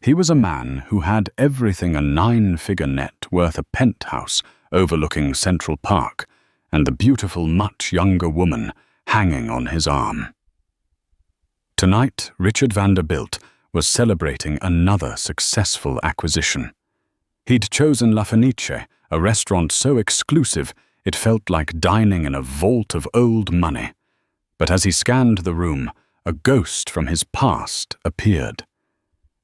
He was a man who had everything a 9-figure net worth a penthouse overlooking Central Park and the beautiful, much younger woman hanging on his arm. Tonight, Richard Vanderbilt was celebrating another successful acquisition. He'd chosen La Fenice, a restaurant so exclusive it felt like dining in a vault of old money. But as he scanned the room, a ghost from his past appeared.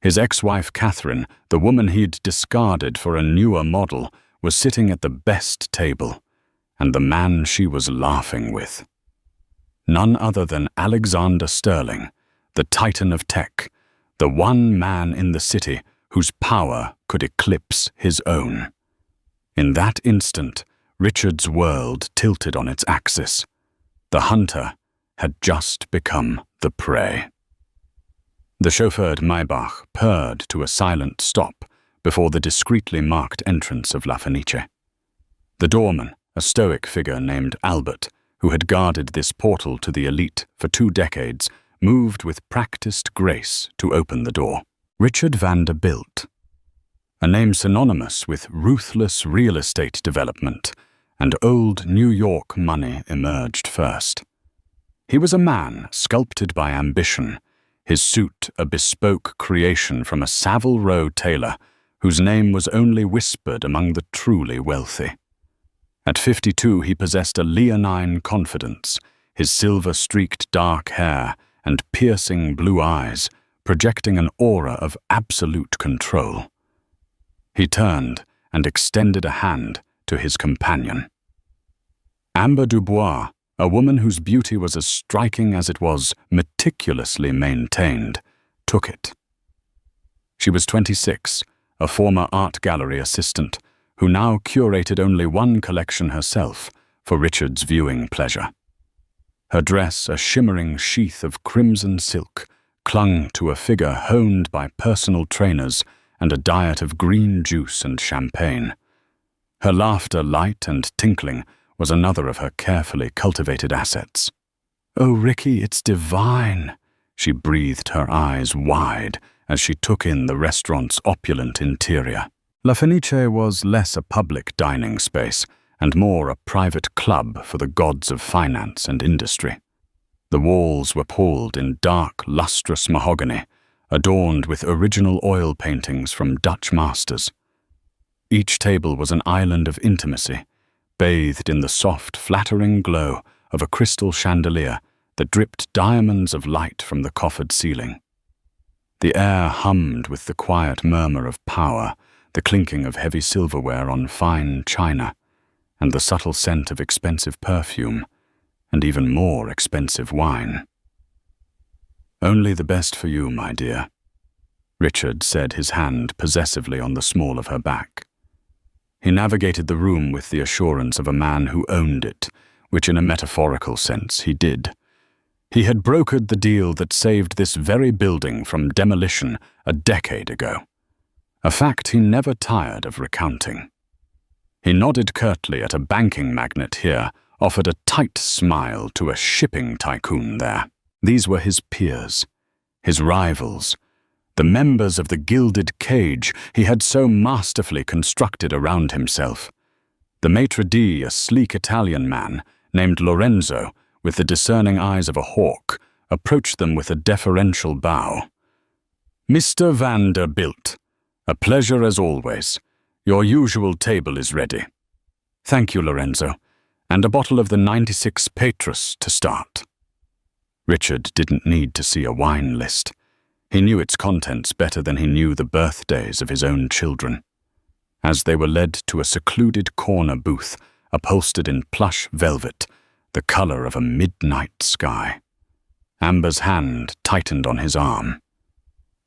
His ex-wife Catherine, the woman he'd discarded for a newer model, was sitting at the best table, and the man she was laughing with. None other than Alexander Sterling, the titan of tech, the one man in the city whose power could eclipse his own. In that instant, Richard's world tilted on its axis. The hunter had just become the prey. The chauffeured Maybach purred to a silent stop before the discreetly marked entrance of La Fenice. The doorman, a stoic figure named Albert, who had guarded this portal to the elite for 2 decades, moved with practiced grace to open the door. Richard Vanderbilt, a name synonymous with ruthless real estate development and old New York money, emerged first. He was a man sculpted by ambition, his suit a bespoke creation from a Savile Row tailor whose name was only whispered among the truly wealthy. At 52, he possessed a leonine confidence, his silver-streaked dark hair and piercing blue eyes projecting an aura of absolute control. He turned and extended a hand to his companion. Amber Dubois, a woman whose beauty was as striking as it was meticulously maintained, took it. She was 26, a former art gallery assistant, who now curated only one collection herself for Richard's viewing pleasure. Her dress, a shimmering sheath of crimson silk, clung to a figure honed by personal trainers and a diet of green juice and champagne. Her laughter, light and tinkling, was another of her carefully cultivated assets. "Oh, Ricky, it's divine," she breathed, her eyes wide as she took in the restaurant's opulent interior. La Fenice was less a public dining space and more a private club for the gods of finance and industry. The walls were palled in dark, lustrous mahogany, adorned with original oil paintings from Dutch masters. Each table was an island of intimacy, bathed in the soft, flattering glow of a crystal chandelier that dripped diamonds of light from the coffered ceiling. The air hummed with the quiet murmur of power, the clinking of heavy silverware on fine china, and the subtle scent of expensive perfume, and even more expensive wine. "Only the best for you, my dear," Richard said, his hand possessively on the small of her back. He navigated the room with the assurance of a man who owned it, which in a metaphorical sense he did. He had brokered the deal that saved this very building from demolition a decade ago, a fact he never tired of recounting. He nodded curtly at a banking magnate here, offered a tight smile to a shipping tycoon there. These were his peers, his rivals, the members of the gilded cage he had so masterfully constructed around himself. The maitre d', a sleek Italian man named Lorenzo, with the discerning eyes of a hawk, approached them with a deferential bow. "Mr. Vanderbilt, a pleasure as always. Your usual table is ready." "Thank you, Lorenzo, and a bottle of the 96 Petrus to start." Richard didn't need to see a wine list. He knew its contents better than he knew the birthdays of his own children. As they were led to a secluded corner booth, upholstered in plush velvet, the color of a midnight sky, Amber's hand tightened on his arm.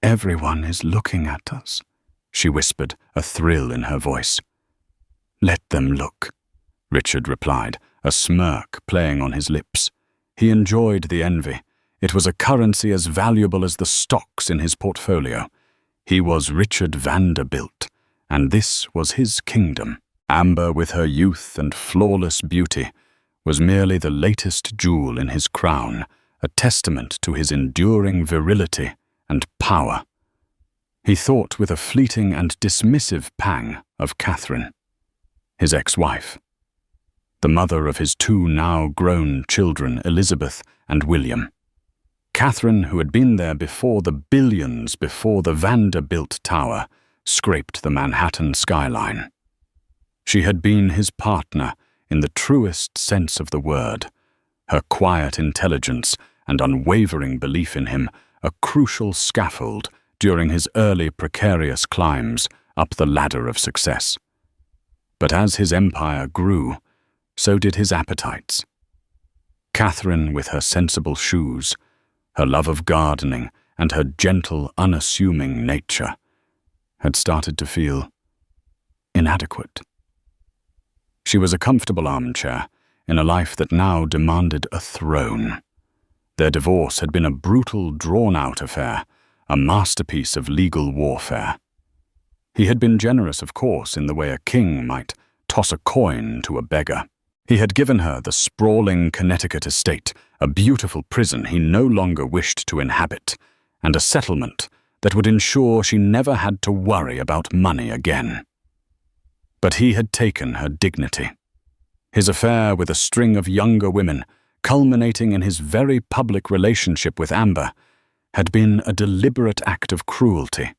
"Everyone is looking at us," she whispered, a thrill in her voice. "Let them look," Richard replied, a smirk playing on his lips. He enjoyed the envy. It was a currency as valuable as the stocks in his portfolio. He was Richard Vanderbilt, and this was his kingdom. Amber, with her youth and flawless beauty, was merely the latest jewel in his crown, a testament to his enduring virility and power. He thought with a fleeting and dismissive pang of Catherine, his ex-wife, the mother of his two now grown children, Elizabeth and William. Catherine, who had been there before the billions before the Vanderbilt Tower scraped the Manhattan skyline. She had been his partner in the truest sense of the word, her quiet intelligence and unwavering belief in him a crucial scaffold during his early precarious climbs up the ladder of success. But as his empire grew, so did his appetites. Catherine, with her sensible shoes, her love of gardening, and her gentle, unassuming nature, had started to feel inadequate. She was a comfortable armchair in a life that now demanded a throne. Their divorce had been a brutal, drawn-out affair, a masterpiece of legal warfare. He had been generous, of course, in the way a king might toss a coin to a beggar. He had given her the sprawling Connecticut estate, a beautiful prison he no longer wished to inhabit, and a settlement that would ensure she never had to worry about money again. But he had taken her dignity. His affair with a string of younger women, culminating in his very public relationship with Amber, had been a deliberate act of cruelty,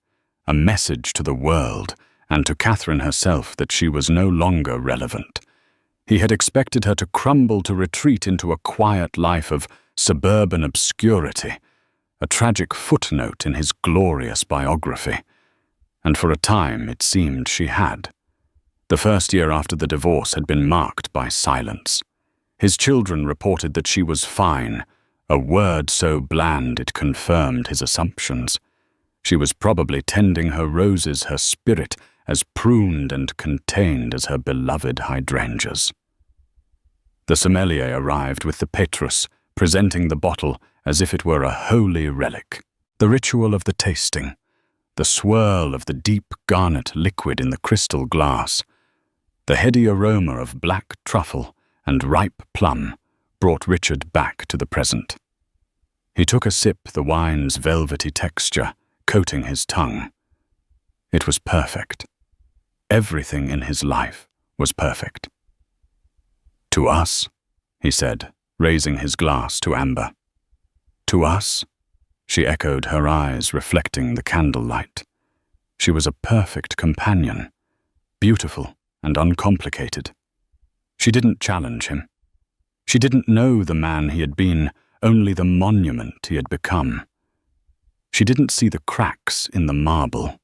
a message to the world and to Catherine herself that she was no longer relevant. He had expected her to crumble to retreat into a quiet life of suburban obscurity, a tragic footnote in his glorious biography. And for a time it seemed she had. The first year after the divorce had been marked by silence. His children reported that she was fine, a word so bland it confirmed his assumptions. She was probably tending her roses, her spirit, as pruned and contained as her beloved hydrangeas. The sommelier arrived with the Petrus, presenting the bottle as if it were a holy relic. The ritual of the tasting, the swirl of the deep garnet liquid in the crystal glass, the heady aroma of black truffle and ripe plum brought Richard back to the present. He took a sip, the wine's velvety texture coating his tongue. It was perfect. Everything in his life was perfect. "To us," he said, raising his glass to Amber. "To us?" she echoed, her eyes reflecting the candlelight. She was a perfect companion, beautiful and uncomplicated. She didn't challenge him. She didn't know the man he had been, only the monument he had become. She didn't see the cracks in the marble.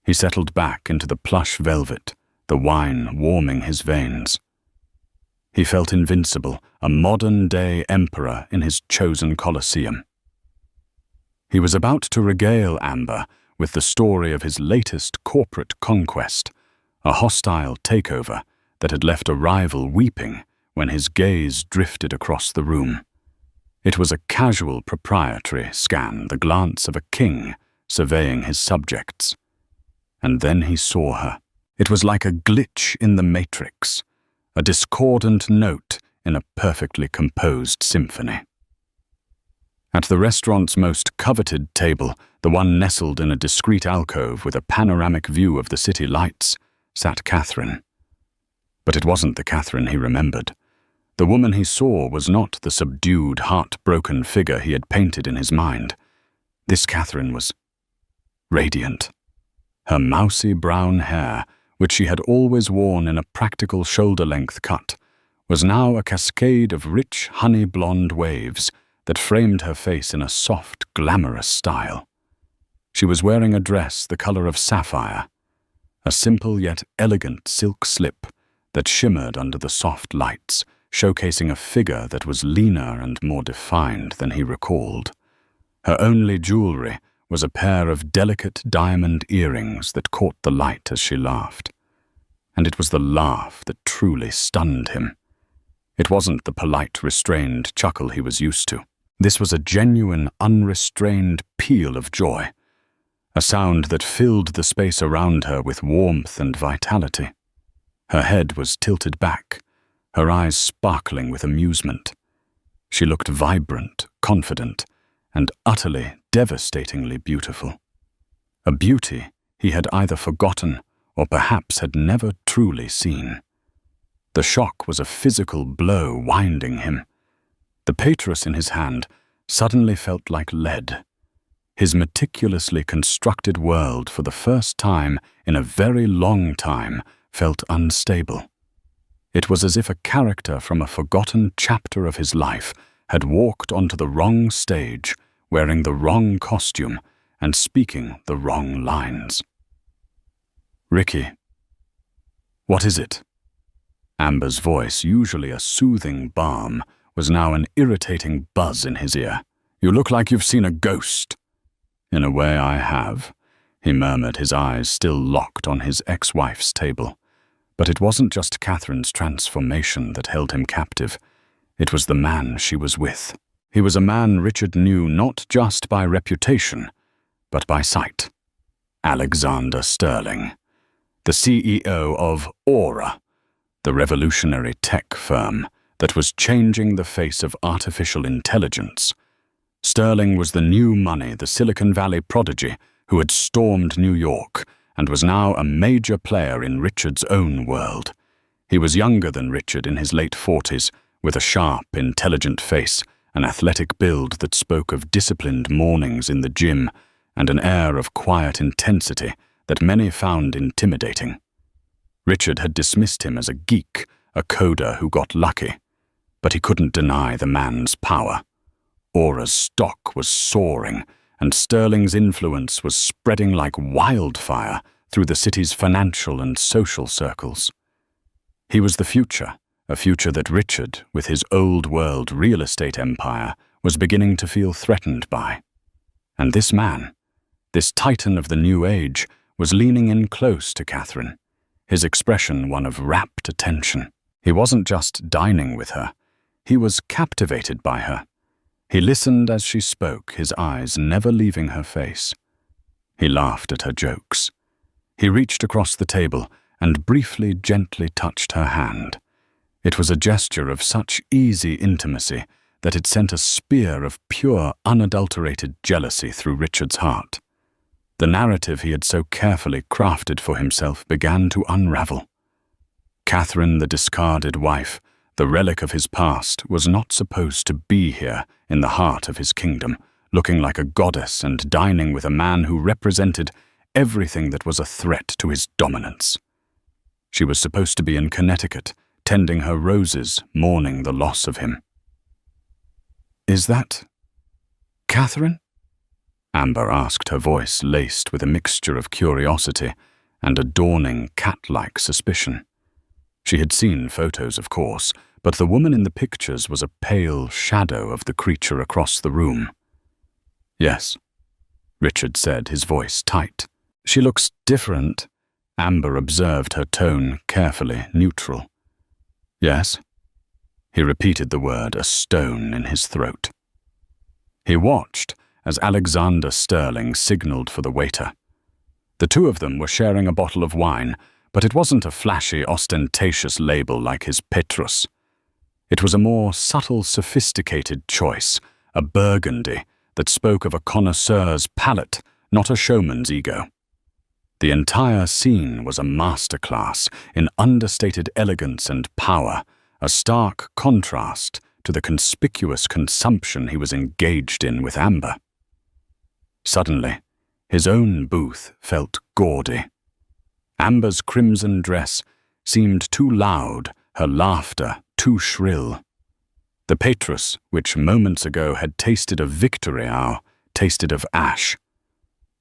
He settled back into the plush velvet, the wine warming his veins. He felt invincible, a modern-day emperor in his chosen Colosseum. He was about to regale Amber with the story of his latest corporate conquest, a hostile takeover that had left a rival weeping when his gaze drifted across the room. It was a casual proprietary scan, the glance of a king surveying his subjects. And then he saw her. It was like a glitch in the matrix, a discordant note in a perfectly composed symphony. At the restaurant's most coveted table, the one nestled in a discreet alcove with a panoramic view of the city lights, sat Catherine. But it wasn't the Catherine he remembered. The woman he saw was not the subdued, heartbroken figure he had painted in his mind. This Catherine was radiant. Her mousy brown hair, which she had always worn in a practical shoulder-length cut, was now a cascade of rich honey-blonde waves that framed her face in a soft, glamorous style. She was wearing a dress the color of sapphire, a simple yet elegant silk slip that shimmered under the soft lights, showcasing a figure that was leaner and more defined than he recalled. Her only jewelry was a pair of delicate diamond earrings that caught the light as she laughed. And it was the laugh that truly stunned him. It wasn't the polite, restrained chuckle he was used to. This was a genuine, unrestrained peal of joy, a sound that filled the space around her with warmth and vitality. Her head was tilted back, her eyes sparkling with amusement. She looked vibrant, confident, and utterly, devastatingly beautiful. a beauty he had either forgotten or perhaps had never truly seen. The shock was a physical blow winding him. The Petrus in his hand suddenly felt like lead. His meticulously constructed world for the first time in a very long time felt unstable. It was as if a character from a forgotten chapter of his life had walked onto the wrong stage, wearing the wrong costume and speaking the wrong lines. "Ricky, what is it?" Amber's voice, usually a soothing balm, was now an irritating buzz in his ear. "You look like you've seen a ghost." "In a way I have," he murmured, his eyes still locked on his ex-wife's table. But it wasn't just Catherine's transformation that held him captive. It was the man she was with. He was a man Richard knew not just by reputation, but by sight. Alexander Sterling, the CEO of Aura, the revolutionary tech firm that was changing the face of artificial intelligence. Sterling was the new money, the Silicon Valley prodigy who had stormed New York and was now a major player in Richard's own world. He was younger than Richard, in his late 40s, with a sharp, intelligent face, an athletic build that spoke of disciplined mornings in the gym, and an air of quiet intensity that many found intimidating. Richard had dismissed him as a geek, a coder who got lucky, but he couldn't deny the man's power. Aura's stock was soaring, and Sterling's influence was spreading like wildfire through the city's financial and social circles. He was the future, a future that Richard, with his old-world real estate empire, was beginning to feel threatened by. And this man, this titan of the new age, was leaning in close to Catherine, his expression one of rapt attention. He wasn't just dining with her, he was captivated by her. He listened as she spoke, his eyes never leaving her face. He laughed at her jokes. He reached across the table and briefly, gently touched her hand. It was a gesture of such easy intimacy that it sent a spear of pure, unadulterated jealousy through Richard's heart. The narrative he had so carefully crafted for himself began to unravel. Catherine, the discarded wife, the relic of his past, was not supposed to be here in the heart of his kingdom, looking like a goddess and dining with a man who represented everything that was a threat to his dominance. She was supposed to be in Connecticut, tending her roses, mourning the loss of him. "Is that Catherine?" Amber asked, her voice laced with a mixture of curiosity and a dawning cat-like suspicion. She had seen photos, of course, but the woman in the pictures was a pale shadow of the creature across the room. "Yes," Richard said, his voice tight. "She looks different." Amber observed her tone carefully, neutral. "Yes?" He repeated the word, a stone in his throat. He watched as Alexander Sterling signaled for the waiter. The two of them were sharing a bottle of wine, but it wasn't a flashy, ostentatious label like his Petrus. It was a more subtle, sophisticated choice, a burgundy that spoke of a connoisseur's palate, not a showman's ego. The entire scene was a masterclass in understated elegance and power, a stark contrast to the conspicuous consumption he was engaged in with Amber. Suddenly, his own booth felt gaudy. Amber's crimson dress seemed too loud, her laughter too shrill. The Petrus, which moments ago had tasted of victory now, tasted of ash.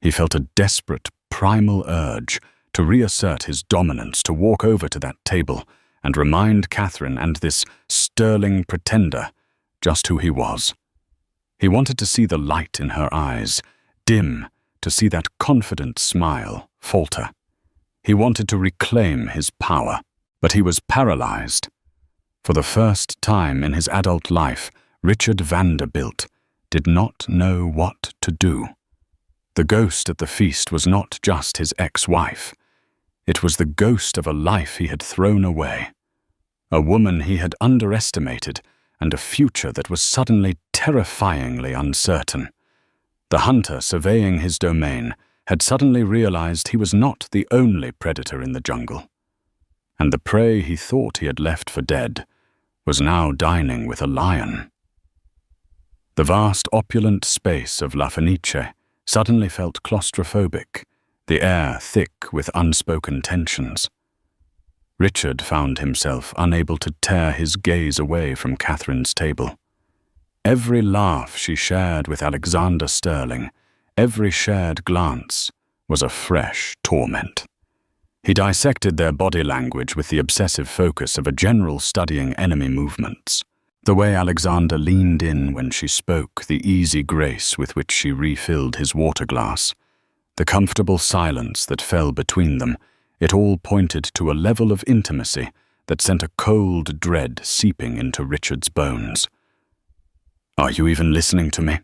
He felt a desperate, primal urge to reassert his dominance, to walk over to that table and remind Catherine and this sterling pretender just who he was. He wanted to see the light in her eyes, dim, to see that confident smile falter. He wanted to reclaim his power, but he was paralyzed. For the first time in his adult life, Richard Vanderbilt did not know what to do. The ghost at the feast was not just his ex-wife. It was the ghost of a life he had thrown away, a woman he had underestimated, and a future that was suddenly terrifyingly uncertain. The hunter surveying his domain had suddenly realized he was not the only predator in the jungle, and the prey he thought he had left for dead was now dining with a lion. The vast, opulent space of La Fenice suddenly felt claustrophobic, the air thick with unspoken tensions. Richard found himself unable to tear his gaze away from Catherine's table. Every laugh she shared with Alexander Sterling, every shared glance, was a fresh torment. He dissected their body language with the obsessive focus of a general studying enemy movements. The way Alexander leaned in when she spoke, the easy grace with which she refilled his water glass, the comfortable silence that fell between them, it all pointed to a level of intimacy that sent a cold dread seeping into Richard's bones. "Are you even listening to me?"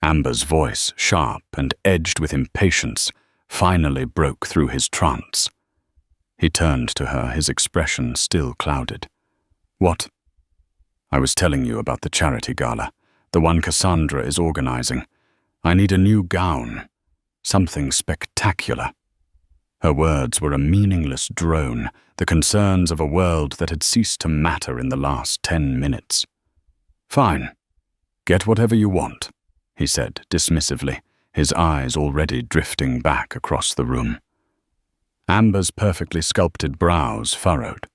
Amber's voice, sharp and edged with impatience, finally broke through his trance. He turned to her, his expression still clouded. "What?" "I was telling you about the charity gala, the one Cassandra is organizing. I need a new gown, something spectacular." Her words were a meaningless drone, the concerns of a world that had ceased to matter in the last 10 minutes. "Fine. Get whatever you want," he said dismissively, his eyes already drifting back across the room. Amber's perfectly sculpted brows furrowed.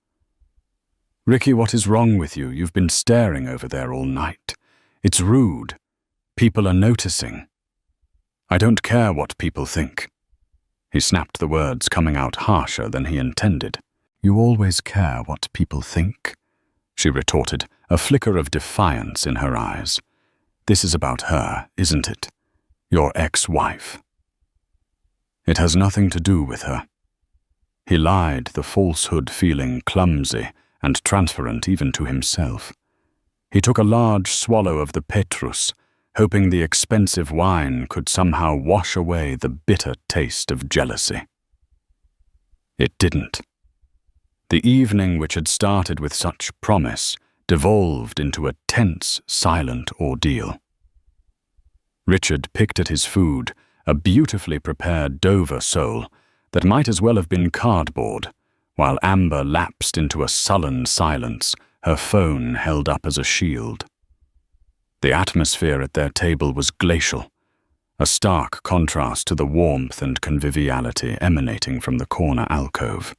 "Ricky, what is wrong with you? You've been staring over there all night. It's rude. People are noticing." "I don't care what people think." He snapped the words, coming out harsher than he intended. "You always care what people think," she retorted, a flicker of defiance in her eyes. "This is about her, isn't it? Your ex-wife." "It has nothing to do with her." He lied, the falsehood feeling clumsy and transparent even to himself. He took a large swallow of the Petrus, hoping the expensive wine could somehow wash away the bitter taste of jealousy. It didn't. The evening, which had started with such promise, devolved into a tense, silent ordeal. Richard picked at his food, a beautifully prepared Dover sole that might as well have been cardboard, while Amber lapsed into a sullen silence, her phone held up as a shield. The atmosphere at their table was glacial, a stark contrast to the warmth and conviviality emanating from the corner alcove.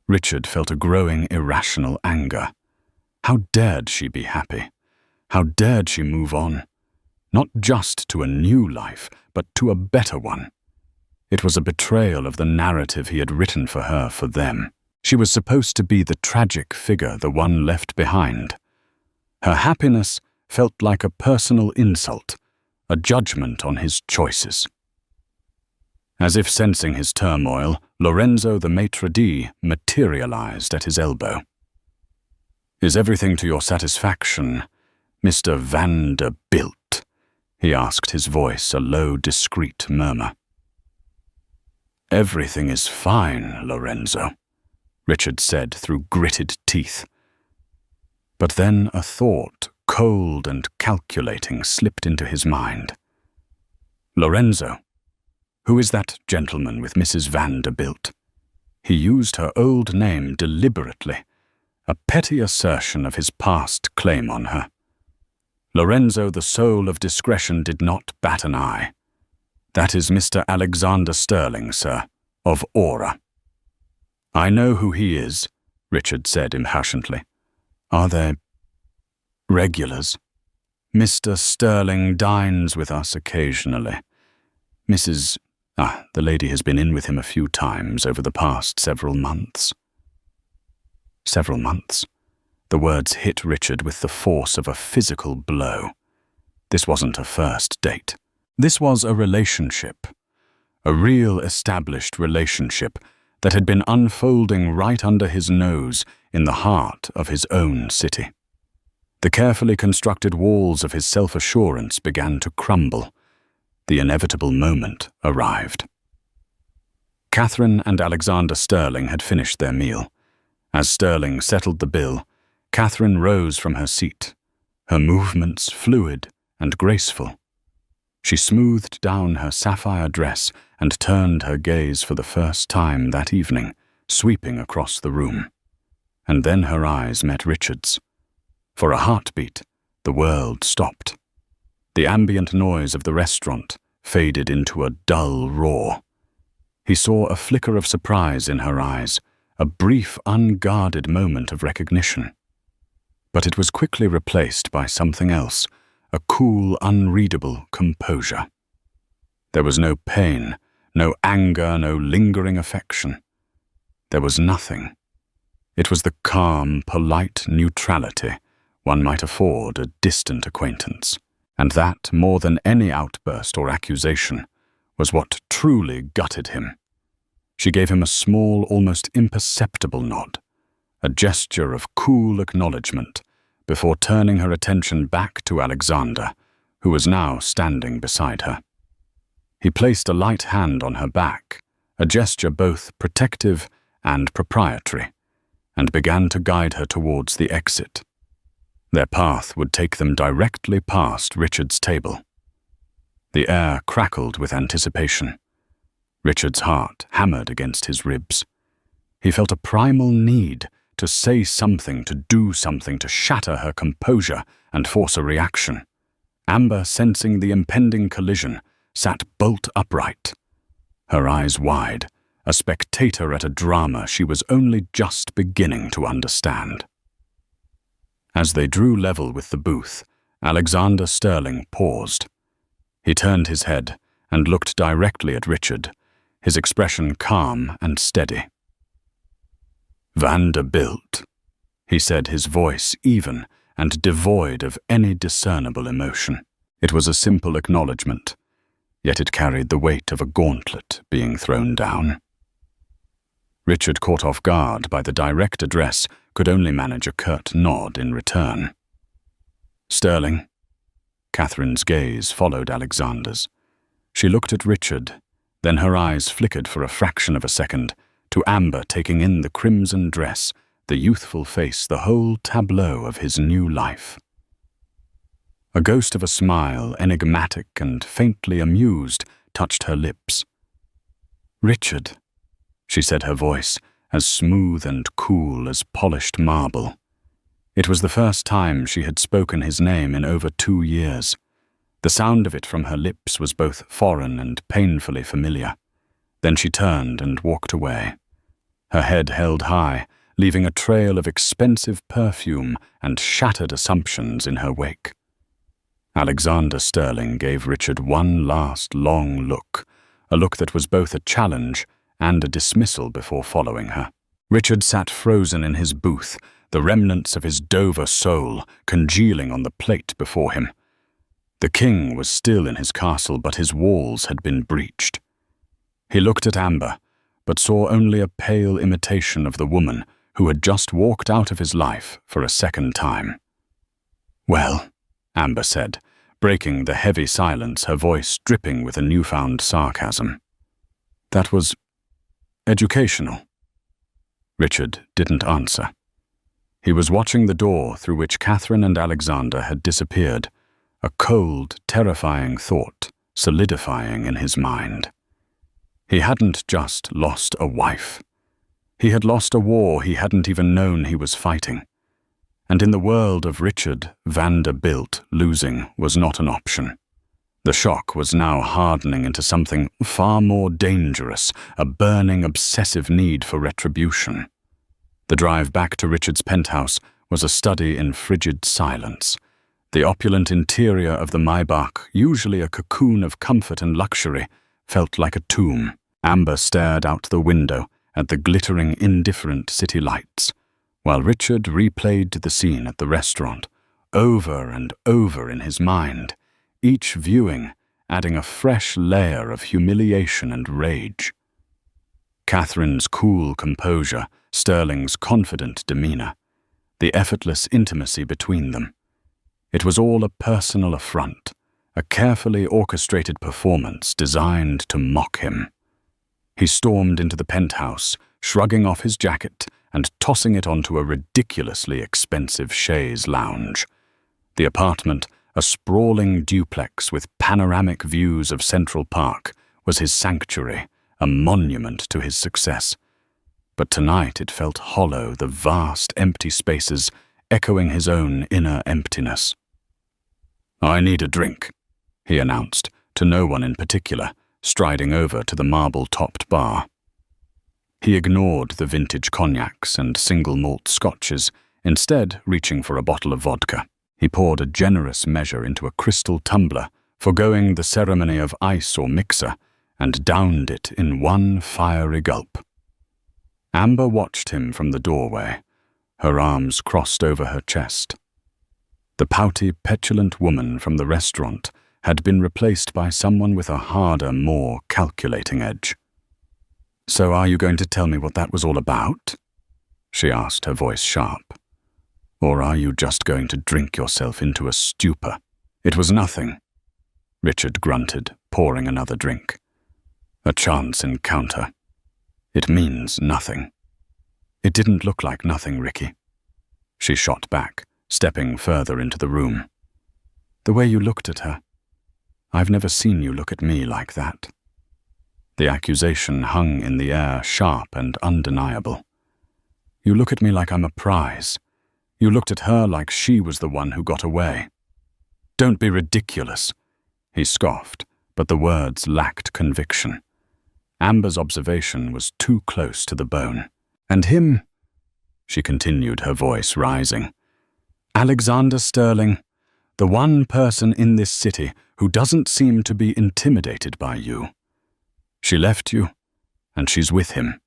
Richard felt a growing irrational anger. How dared she be happy? How dared she move on? Not just to a new life, but to a better one. It was a betrayal of the narrative he had written for her for them. She was supposed to be the tragic figure, the one left behind. Her happiness felt like a personal insult, a judgment on his choices. As if sensing his turmoil, Lorenzo the maitre d' materialized at his elbow. "Is everything to your satisfaction, Mr. Vanderbilt?" he asked, his voice a low, discreet murmur. "Everything is fine, Lorenzo," Richard said through gritted teeth. But then a thought, cold and calculating, slipped into his mind. "Lorenzo? Who is that gentleman with Mrs. Vanderbilt?" He used her old name deliberately, a petty assertion of his past claim on her. Lorenzo, the soul of discretion, did not bat an eye. "That is Mr. Alexander Sterling, sir, of Aura." "I know who he is," Richard said impatiently. "Are they regulars? Mr. Sterling dines with us occasionally. Mrs. The lady has been in with him a few times over the past several months." Several months. The words hit Richard with the force of a physical blow. This wasn't a first date. This was a relationship. A real established relationship that had been unfolding right under his nose in the heart of his own city. The carefully constructed walls of his self-assurance began to crumble. The inevitable moment arrived. Catherine and Alexander Sterling had finished their meal. As Sterling settled the bill, Catherine rose from her seat, her movements fluid and graceful. She smoothed down her sapphire dress and turned her gaze for the first time that evening, sweeping across the room. And then her eyes met Richard's. For a heartbeat, the world stopped. The ambient noise of the restaurant faded into a dull roar. He saw a flicker of surprise in her eyes, a brief, unguarded moment of recognition. But it was quickly replaced by something else, a cool, unreadable composure. There was no pain, no anger, no lingering affection. There was nothing. It was the calm, polite neutrality one might afford a distant acquaintance. And that, more than any outburst or accusation, was what truly gutted him. She gave him a small, almost imperceptible nod, a gesture of cool acknowledgement, before turning her attention back to Alexander, who was now standing beside her. He placed a light hand on her back, a gesture both protective and proprietary, and began to guide her towards the exit. Their path would take them directly past Richard's table. The air crackled with anticipation. Richard's heart hammered against his ribs. He felt a primal need to say something, to do something, to shatter her composure and force a reaction. Amber, sensing the impending collision, sat bolt upright, her eyes wide, a spectator at a drama she was only just beginning to understand. As they drew level with the booth, Alexander Sterling paused. He turned his head and looked directly at Richard, his expression calm and steady. "Vanderbilt," he said, his voice even and devoid of any discernible emotion. It was a simple acknowledgement, yet it carried the weight of a gauntlet being thrown down. Richard, caught off guard by the direct address, could only manage a curt nod in return. "Sterling." Catherine's gaze followed Alexander's. She looked at Richard, then her eyes flickered for a fraction of a second to Amber, taking in the crimson dress, the youthful face, the whole tableau of his new life. A ghost of a smile, enigmatic and faintly amused, touched her lips. "Richard," she said, her voice as smooth and cool as polished marble. It was the first time she had spoken his name in over 2 years. The sound of it from her lips was both foreign and painfully familiar. Then she turned and walked away, her head held high, leaving a trail of expensive perfume and shattered assumptions in her wake. Alexander Sterling gave Richard one last long look, a look that was both a challenge and a dismissal before following her. Richard sat frozen in his booth, the remnants of his Dover soul congealing on the plate before him. The king was still in his castle, but his walls had been breached. He looked at Amber, but saw only a pale imitation of the woman who had just walked out of his life for a second time. "Well," Amber said, breaking the heavy silence, her voice dripping with a newfound sarcasm. "That was educational." Richard didn't answer. He was watching the door through which Catherine and Alexander had disappeared, a cold, terrifying thought solidifying in his mind. He hadn't just lost a wife. He had lost a war he hadn't even known he was fighting. And in the world of Richard Vanderbilt, losing was not an option. The shock was now hardening into something far more dangerous, a burning, obsessive need for retribution. The drive back to Richard's penthouse was a study in frigid silence. The opulent interior of the Maybach, usually a cocoon of comfort and luxury, felt like a tomb. Amber stared out the window at the glittering, indifferent city lights, while Richard replayed the scene at the restaurant, over and over in his mind, each viewing adding a fresh layer of humiliation and rage. Catherine's cool composure, Sterling's confident demeanor, the effortless intimacy between them. It was all a personal affront, a carefully orchestrated performance designed to mock him. He stormed into the penthouse, shrugging off his jacket and tossing it onto a ridiculously expensive chaise lounge. The apartment, A sprawling duplex with panoramic views of Central Park was his sanctuary, a monument to his success. But tonight it felt hollow, the vast, empty spaces echoing his own inner emptiness. "I need a drink," he announced, to no one in particular, striding over to the marble-topped bar. He ignored the vintage cognacs and single malt scotches, instead reaching for a bottle of vodka. He poured a generous measure into a crystal tumbler, forgoing the ceremony of ice or mixer, and downed it in one fiery gulp. Amber watched him from the doorway, her arms crossed over her chest. The pouty, petulant woman from the restaurant had been replaced by someone with a harder, more calculating edge. "So are you going to tell me what that was all about?" she asked, her voice sharp. "Or are you just going to drink yourself into a stupor?" "It was nothing," Richard grunted, pouring another drink. "A chance encounter. It means nothing." "It didn't look like nothing, Ricky," she shot back, stepping further into the room. "The way you looked at her. I've never seen you look at me like that." The accusation hung in the air, sharp and undeniable. "You look at me like I'm a prize. You looked at her like she was the one who got away." "Don't be ridiculous," he scoffed, but the words lacked conviction. Amber's observation was too close to the bone. "And him," she continued, her voice rising. "Alexander Sterling, the one person in this city who doesn't seem to be intimidated by you. She left you, and she's with him.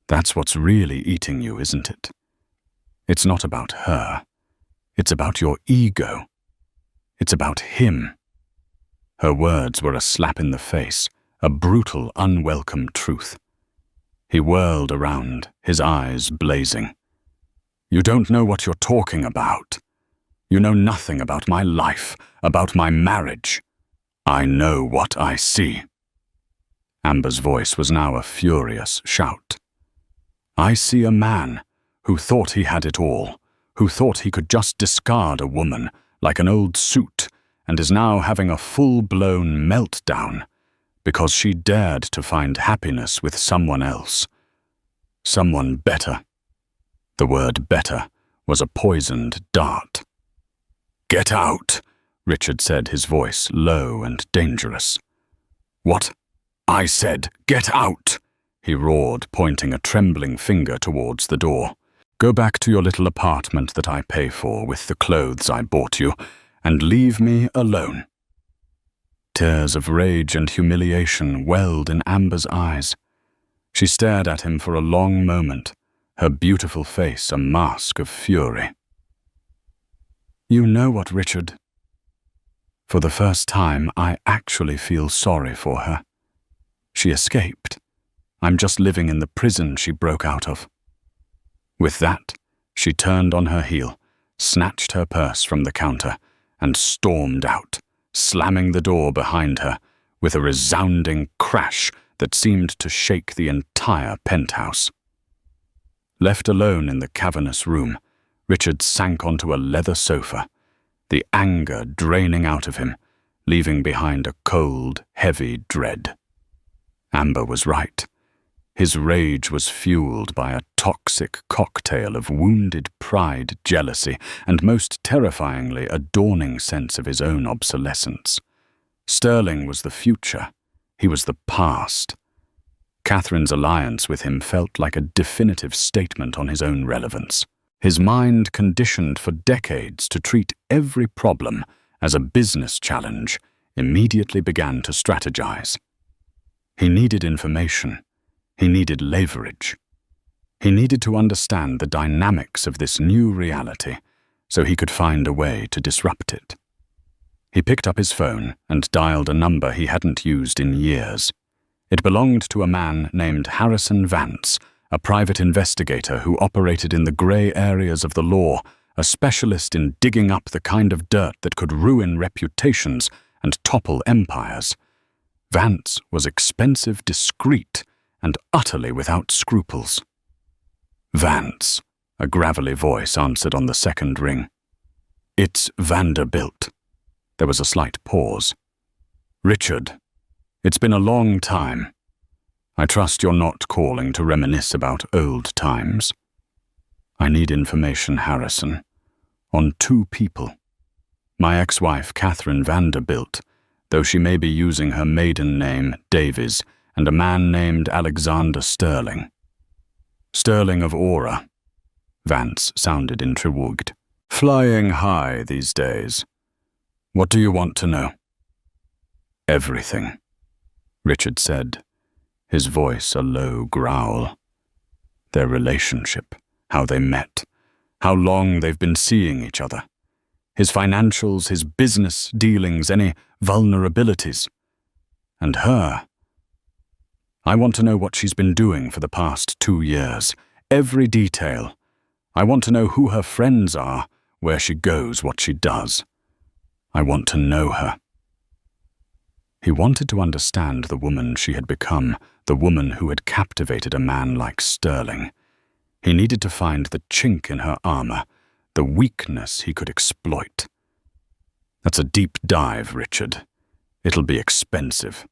That's what's really eating you, isn't it? It's not about her. It's about your ego. It's about him." Her words were a slap in the face, a brutal, unwelcome truth. He whirled around, his eyes blazing. "You don't know what you're talking about. You know nothing about my life, about my marriage. I know what I see." Amber's voice was now a furious shout. "I see a man who thought he had it all, who thought he could just discard a woman like an old suit, and is now having a full-blown meltdown because she dared to find happiness with someone else. Someone better." The word better was a poisoned dart. "Get out," Richard said, his voice low and dangerous. "What?" "I said, get out," he roared, pointing a trembling finger towards the door. "Go back to your little apartment that I pay for with the clothes I bought you, and leave me alone." Tears of rage and humiliation welled in Amber's eyes. She stared at him for a long moment, her beautiful face a mask of fury. "You know what, Richard? For the first time, I actually feel sorry for her. She escaped. I'm just living in the prison she broke out of." With that, she turned on her heel, snatched her purse from the counter, and stormed out, slamming the door behind her with a resounding crash that seemed to shake the entire penthouse. Left alone in the cavernous room, Richard sank onto a leather sofa, the anger draining out of him, leaving behind a cold, heavy dread. Amber was right. His rage was fueled by a toxic cocktail of wounded pride, jealousy, and most terrifyingly a dawning sense of his own obsolescence. Sterling was the future. He was the past. Catherine's alliance with him felt like a definitive statement on his own relevance. His mind, conditioned for decades to treat every problem as a business challenge, immediately began to strategize. He needed information. He needed leverage. He needed to understand the dynamics of this new reality so he could find a way to disrupt it. He picked up his phone and dialed a number he hadn't used in years. It belonged to a man named Harrison Vance, a private investigator who operated in the gray areas of the law, a specialist in digging up the kind of dirt that could ruin reputations and topple empires. Vance was expensive, discreet, and utterly without scruples. "Vance," a gravelly voice answered on the second ring. "It's Vanderbilt," There was a slight pause. "Richard, it's been a long time. I trust you're not calling to reminisce about old times. I need information, Harrison, on two people. My ex-wife, Catherine Vanderbilt, though she may be using her maiden name, Davies, and a man named Alexander Sterling." "Sterling of Aura." Vance sounded intrigued. "Flying high these days. What do you want to know?" "Everything," Richard said, his voice a low growl. "Their relationship, how they met, how long they've been seeing each other. His financials, his business dealings, any vulnerabilities. And her. I want to know what she's been doing for the past 2 years. Every detail. I want to know who her friends are, where she goes, what she does. I want to know her." He wanted to understand the woman she had become, the woman who had captivated a man like Sterling. He needed to find the chink in her armor, the weakness he could exploit. "That's a deep dive, Richard. It'll be expensive."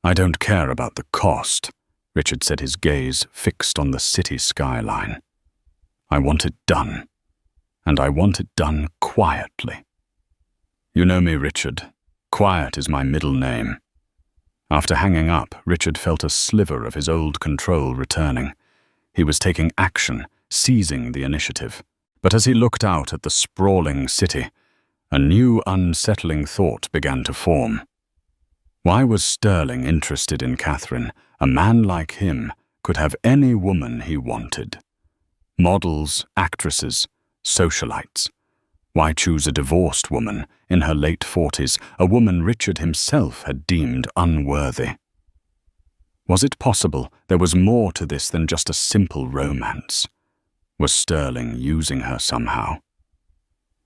"I don't care about the cost," Richard said, his gaze fixed on the city skyline. "I want it done, and I want it done quietly. You know me, Richard. Quiet is my middle name." After hanging up, Richard felt a sliver of his old control returning. He was taking action, seizing the initiative. But as he looked out at the sprawling city, a new unsettling thought began to form. Why was Sterling interested in Catherine? A man like him could have any woman he wanted. Models, actresses, socialites. Why choose a divorced woman in her late 40s, a woman Richard himself had deemed unworthy? Was it possible there was more to this than just a simple romance? Was Sterling using her somehow?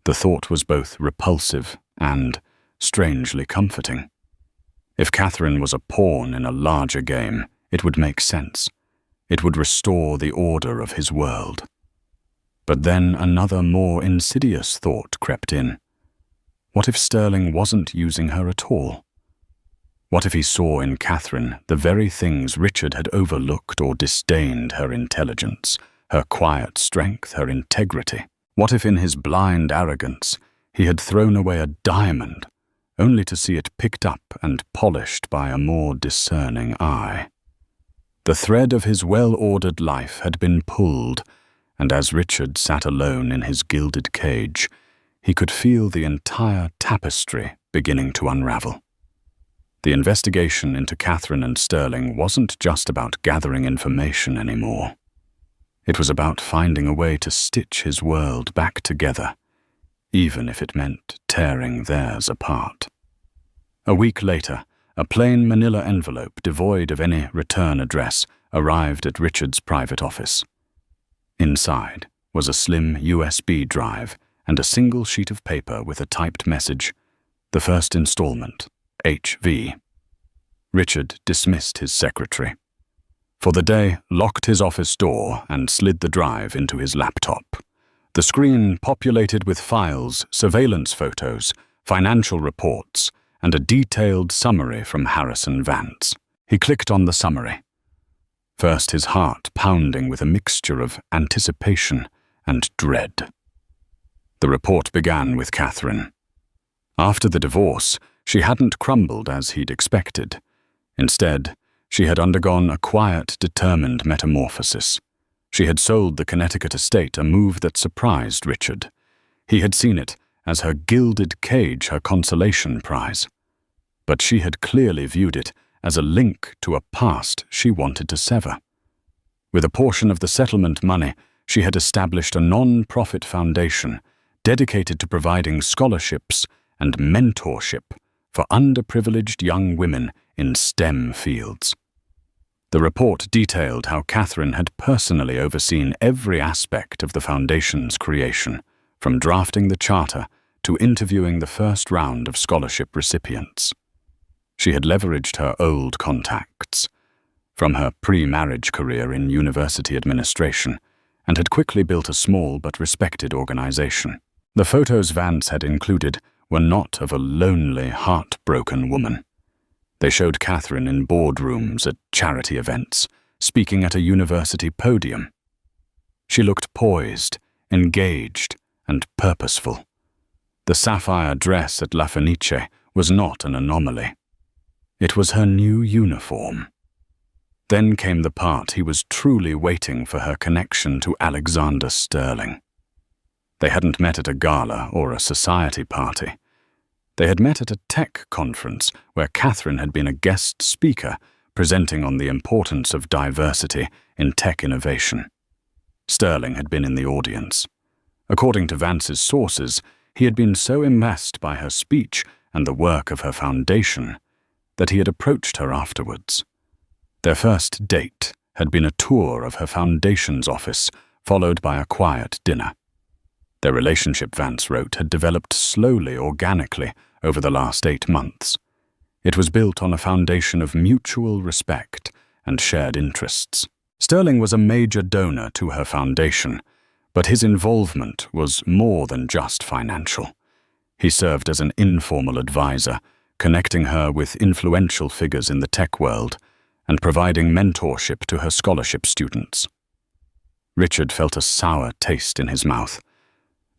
The thought was both repulsive and strangely comforting. If Catherine was a pawn in a larger game, it would make sense. It would restore the order of his world. But then another, more insidious thought crept in. What if Sterling wasn't using her at all? What if he saw in Catherine the very things Richard had overlooked or disdained: her intelligence, her quiet strength, her integrity? What if in his blind arrogance he had thrown away a diamond, only to see it picked up and polished by a more discerning eye? The thread of his well-ordered life had been pulled, and as Richard sat alone in his gilded cage, he could feel the entire tapestry beginning to unravel. The investigation into Catherine and Sterling wasn't just about gathering information anymore. It was about finding a way to stitch his world back together, even if it meant tearing theirs apart. A week later, a plain manila envelope devoid of any return address arrived at Richard's private office. Inside was a slim USB drive and a single sheet of paper with a typed message: "The first installment, HV." Richard dismissed his secretary. For the day, locked his office door and slid the drive into his laptop. The screen populated with files, surveillance photos, financial reports, and a detailed summary from Harrison Vance. He clicked on the summary. First, his heart pounding with a mixture of anticipation and dread. The report began with Catherine. After the divorce, she hadn't crumbled as he'd expected. Instead, she had undergone a quiet, determined metamorphosis. She had sold the Connecticut estate, a move that surprised Richard. He had seen it as her gilded cage, her consolation prize. But she had clearly viewed it as a link to a past she wanted to sever. With a portion of the settlement money, she had established a non-profit foundation dedicated to providing scholarships and mentorship for underprivileged young women in STEM fields. The report detailed how Catherine had personally overseen every aspect of the foundation's creation, from drafting the charter to interviewing the first round of scholarship recipients. She had leveraged her old contacts from her pre-marriage career in university administration and had quickly built a small but respected organization. The photos Vance had included were not of a lonely, heartbroken woman. They showed Catherine in boardrooms at charity events, speaking at a university podium. She looked poised, engaged, and purposeful. The sapphire dress at La Fenice was not an anomaly. It was her new uniform. Then came the part he was truly waiting for: her connection to Alexander Sterling. They hadn't met at a gala or a society party. They had met at a tech conference where Catherine had been a guest speaker, presenting on the importance of diversity in tech innovation. Sterling had been in the audience. According to Vance's sources, he had been so impressed by her speech and the work of her foundation that he had approached her afterwards. Their first date had been a tour of her foundation's office, followed by a quiet dinner. Their relationship, Vance wrote, had developed slowly, organically, over the last 8 months. It was built on a foundation of mutual respect and shared interests. Sterling was a major donor to her foundation, but his involvement was more than just financial. He served as an informal advisor, connecting her with influential figures in the tech world and providing mentorship to her scholarship students. Richard felt a sour taste in his mouth.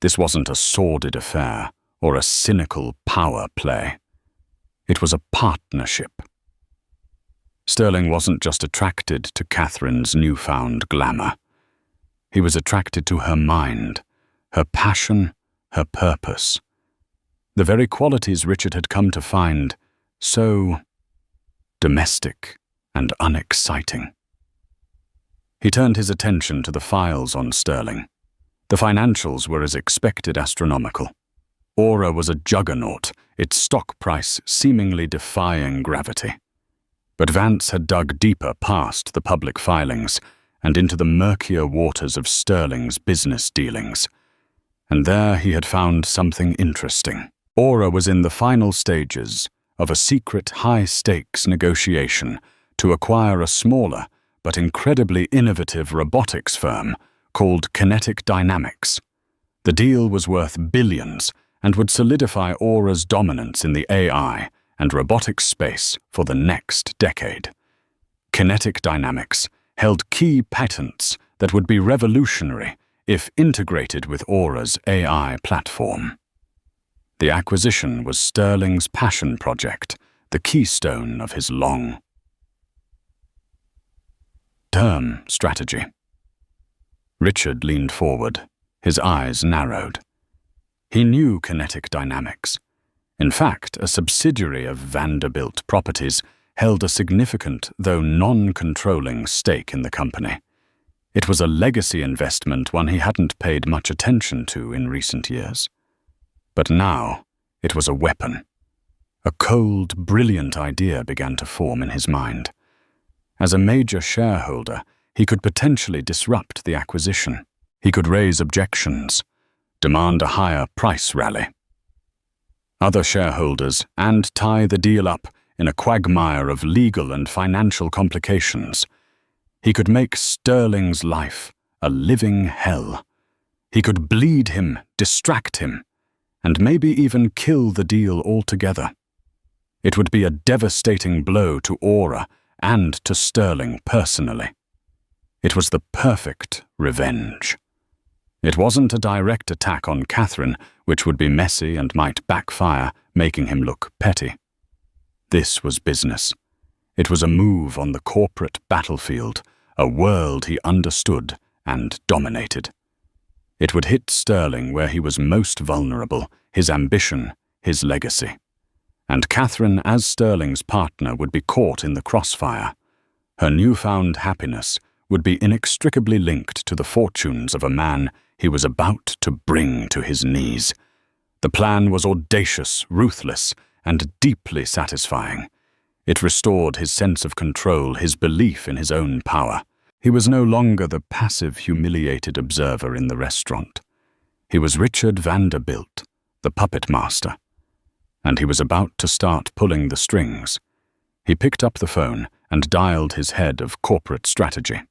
This wasn't a sordid affair or a cynical power play. It was a partnership. Sterling wasn't just attracted to Catherine's newfound glamour. He was attracted to her mind, her passion, her purpose. The very qualities Richard had come to find so domestic and unexciting. He turned his attention to the files on Sterling. The financials were as expected astronomical. Aura was a juggernaut, its stock price seemingly defying gravity. But Vance had dug deeper past the public filings and into the murkier waters of Sterling's business dealings. And there he had found something interesting. Aura was in the final stages of a secret high-stakes negotiation to acquire a smaller but incredibly innovative robotics firm called Kinetic Dynamics. The deal was worth billions and would solidify Aura's dominance in the AI and robotics space for the next decade. Kinetic Dynamics held key patents that would be revolutionary if integrated with Aura's AI platform. The acquisition was Sterling's passion project, the keystone of his long-term strategy. Richard leaned forward, his eyes narrowed. He knew Kinetic Dynamics. In fact, a subsidiary of Vanderbilt Properties held a significant, though non-controlling, stake in the company. It was a legacy investment, one he hadn't paid much attention to in recent years. But now, it was a weapon. A cold, brilliant idea began to form in his mind. As a major shareholder, he could potentially disrupt the acquisition. He could raise objections, demand a higher price rally. Other shareholders, and tie the deal up in a quagmire of legal and financial complications. He could make Sterling's life a living hell. He could bleed him, distract him, and maybe even kill the deal altogether. It would be a devastating blow to Aura and to Sterling personally. It was the perfect revenge. It wasn't a direct attack on Catherine, which would be messy and might backfire, making him look petty. This was business. It was a move on the corporate battlefield, a world he understood and dominated. It would hit Sterling where he was most vulnerable, his ambition, his legacy. And Catherine, as Sterling's partner, would be caught in the crossfire. Her newfound happiness would be inextricably linked to the fortunes of a man he was about to bring to his knees. The plan was audacious, ruthless, and deeply satisfying. It restored his sense of control, his belief in his own power. He was no longer the passive, humiliated observer in the restaurant. He was Richard Vanderbilt, the puppet master. And he was about to start pulling the strings. He picked up the phone and dialed his head of corporate strategy.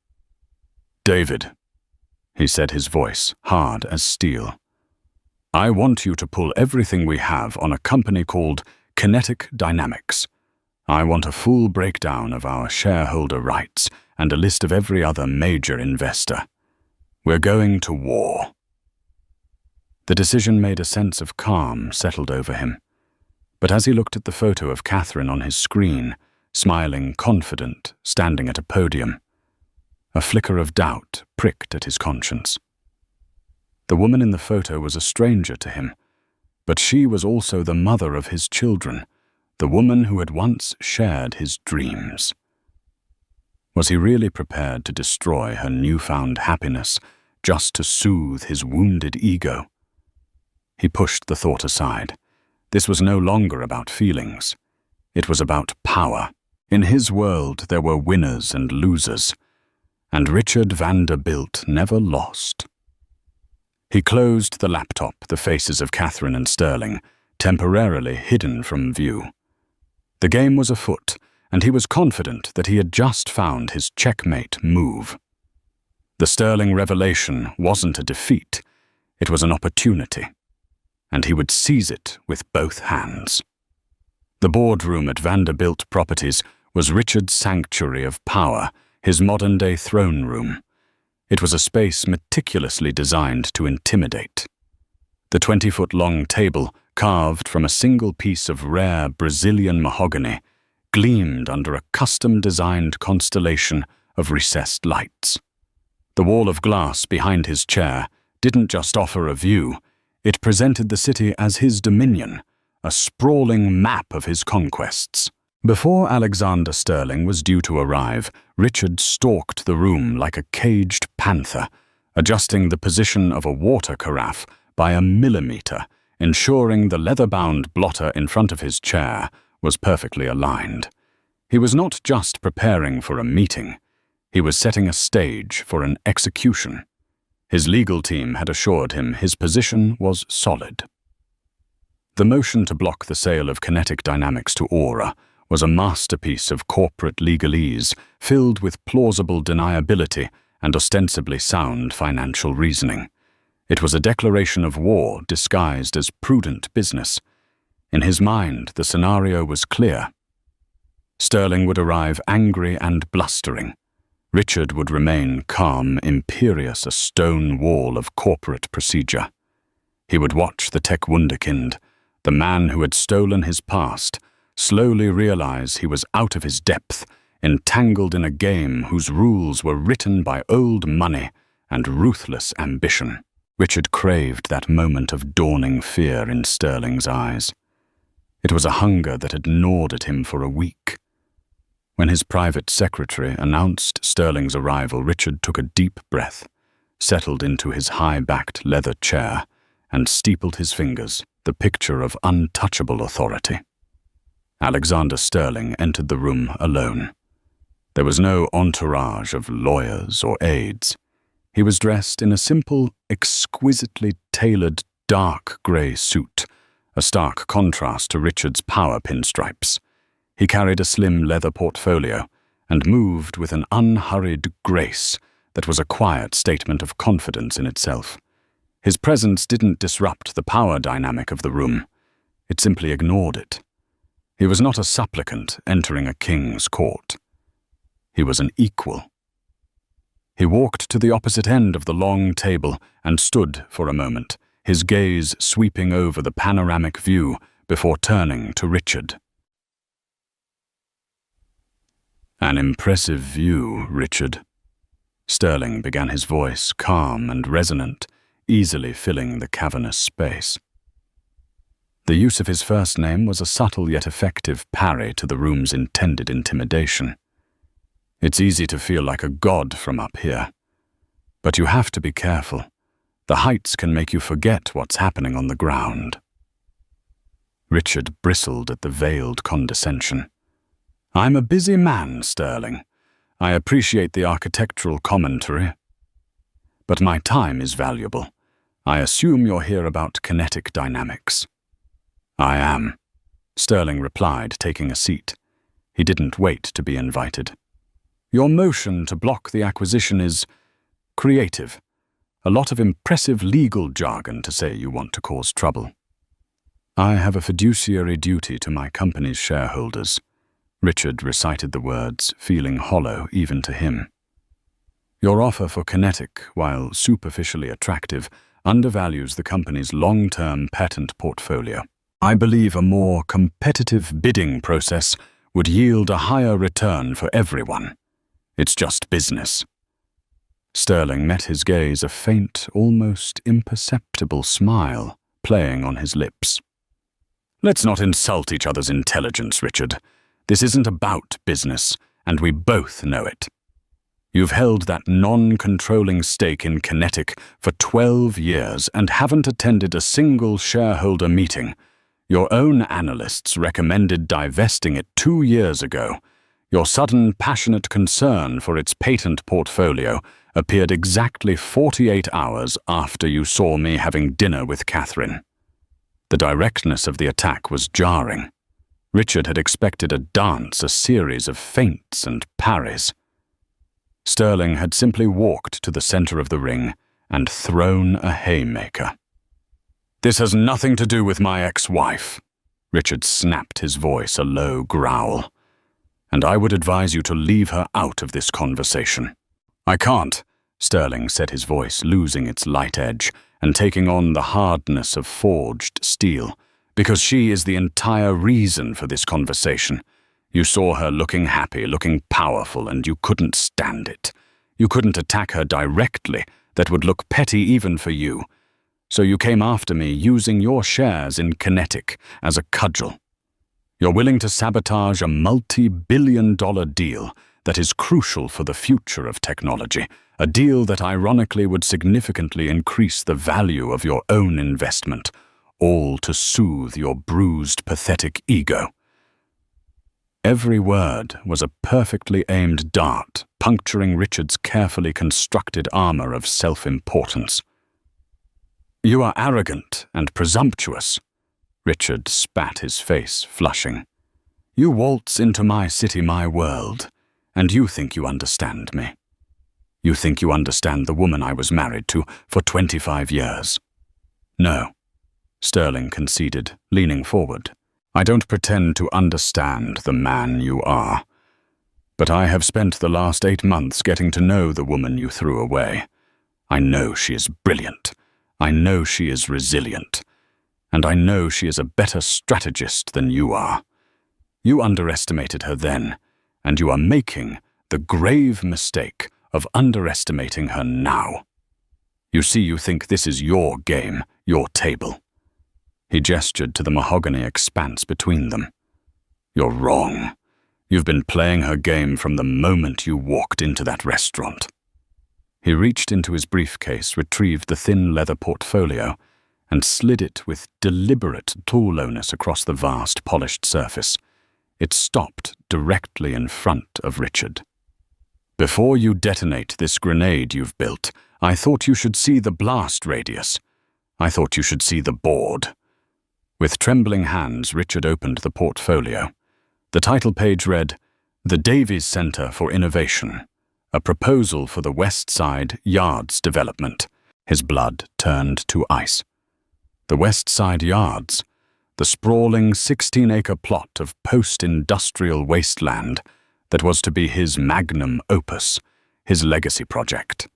"David," he said, his voice hard as steel. I want you to pull everything we have on a company called Kinetic Dynamics. I want a full breakdown of our shareholder rights and a list of every other major investor. We're going to war." The decision made a sense of calm settled over him. But as he looked at the photo of Catherine on his screen, smiling confident, standing at a podium, a flicker of doubt pricked at his conscience. The woman in the photo was a stranger to him, but she was also the mother of his children, the woman who had once shared his dreams. Was he really prepared to destroy her newfound happiness just to soothe his wounded ego? He pushed the thought aside. This was no longer about feelings. It was about power. In his world, there were winners and losers, and Richard Vanderbilt never lost. He closed the laptop, the faces of Catherine and Sterling, temporarily hidden from view. The game was afoot, and he was confident that he had just found his checkmate move. The Sterling revelation wasn't a defeat, it was an opportunity, and he would seize it with both hands. The boardroom at Vanderbilt Properties was Richard's sanctuary of power, his modern-day throne room. It was a space meticulously designed to intimidate. The 20-foot-long table, carved from a single piece of rare Brazilian mahogany, gleamed under a custom-designed constellation of recessed lights. The wall of glass behind his chair didn't just offer a view, it presented the city as his dominion, a sprawling map of his conquests. Before Alexander Sterling was due to arrive, Richard stalked the room like a caged panther, adjusting the position of a water carafe by a millimeter, ensuring the leather-bound blotter in front of his chair was perfectly aligned. He was not just preparing for a meeting, he was setting a stage for an execution. His legal team had assured him his position was solid. The motion to block the sale of Kinetic Dynamics to Aura was a masterpiece of corporate legalese filled with plausible deniability and ostensibly sound financial reasoning. It was a declaration of war disguised as prudent business. In his mind, the scenario was clear. Sterling would arrive angry and blustering. Richard would remain calm, imperious, a stone wall of corporate procedure. He would watch the tech wunderkind, the man who had stolen his past, slowly realize he was out of his depth, entangled in a game whose rules were written by old money and ruthless ambition. Richard craved that moment of dawning fear in Sterling's eyes. It was a hunger that had gnawed at him for a week. When his private secretary announced Sterling's arrival, Richard took a deep breath, settled into his high-backed leather chair, and steepled his fingers, the picture of untouchable authority. Alexander Sterling entered the room alone. There was no entourage of lawyers or aides. He was dressed in a simple, exquisitely tailored dark grey suit, a stark contrast to Richard's power pinstripes. He carried a slim leather portfolio and moved with an unhurried grace that was a quiet statement of confidence in itself. His presence didn't disrupt the power dynamic of the room. It simply ignored it. He was not a supplicant entering a king's court. He was an equal. He walked to the opposite end of the long table and stood for a moment, his gaze sweeping over the panoramic view before turning to Richard. "An impressive view, Richard." Sterling began, his voice calm and resonant, easily filling the cavernous space. The use of his first name was a subtle yet effective parry to the room's intended intimidation. It's easy to feel like a god from up here, but you have to be careful. The heights can make you forget what's happening on the ground. Richard bristled at the veiled condescension. "I'm a busy man, Sterling. I appreciate the architectural commentary, but my time is valuable. I assume you're here about Kinetic Dynamics." "I am," Sterling replied, taking a seat. He didn't wait to be invited. "Your motion to block the acquisition is creative. a lot of impressive legal jargon to say you want to cause trouble. I have a fiduciary duty to my company's shareholders. Richard recited the words, feeling hollow even to him. Your offer for Kinetic, while superficially attractive, undervalues the company's long-term patent portfolio. I believe a more competitive bidding process would yield a higher return for everyone. It's just business. Sterling met his gaze, a faint, almost imperceptible smile playing on his lips. Let's not insult each other's intelligence, Richard. This isn't about business, and we both know it. You've held that non-controlling stake in Kinetic for 12 years and haven't attended a single shareholder meeting. Your own analysts recommended divesting it 2 years ago. Your sudden, passionate concern for its patent portfolio appeared exactly 48 hours after you saw me having dinner with Catherine. The directness of the attack was jarring. Richard had expected a dance, a series of feints and parries. Sterling had simply walked to the center of the ring and thrown a haymaker. This has nothing to do with my ex-wife. Richard snapped his voice, a low growl. And I would advise you to leave her out of this conversation. I can't, Sterling said, his voice losing its light edge and taking on the hardness of forged steel, because she is the entire reason for this conversation. You saw her looking happy, looking powerful, and you couldn't stand it. You couldn't attack her directly. That would look petty even for you. So you came after me using your shares in Kinetic as a cudgel. You're willing to sabotage a multi-billion-dollar deal that is crucial for the future of technology, a deal that ironically would significantly increase the value of your own investment, all to soothe your bruised, pathetic ego. Every word was a perfectly aimed dart, puncturing Richard's carefully constructed armor of self-importance. You are arrogant and presumptuous. Richard spat his face, flushing. You waltz into my city, my world, and you think you understand me. You think you understand the woman I was married to for 25 years. No, Sterling conceded, leaning forward. I don't pretend to understand the man you are. But I have spent the last 8 months getting to know the woman you threw away. I know she is brilliant. I know she is resilient. And I know she is a better strategist than you are. You underestimated her then, and you are making the grave mistake of underestimating her now. You see, you think this is your game, your table. He gestured to the mahogany expanse between them. You're wrong. You've been playing her game from the moment you walked into that restaurant. He reached into his briefcase, retrieved the thin leather portfolio, and slid it with deliberate tool-lowness across the vast, polished surface. It stopped directly in front of Richard. Before you detonate this grenade you've built, I thought you should see the blast radius. I thought you should see the board. With trembling hands, Richard opened the portfolio. The title page read, The Davies Center for Innovation, a proposal for the West Side Yards development. His blood turned to ice. The West Side Yards, the sprawling 16-acre plot of post-industrial wasteland that was to be his magnum opus, his legacy project.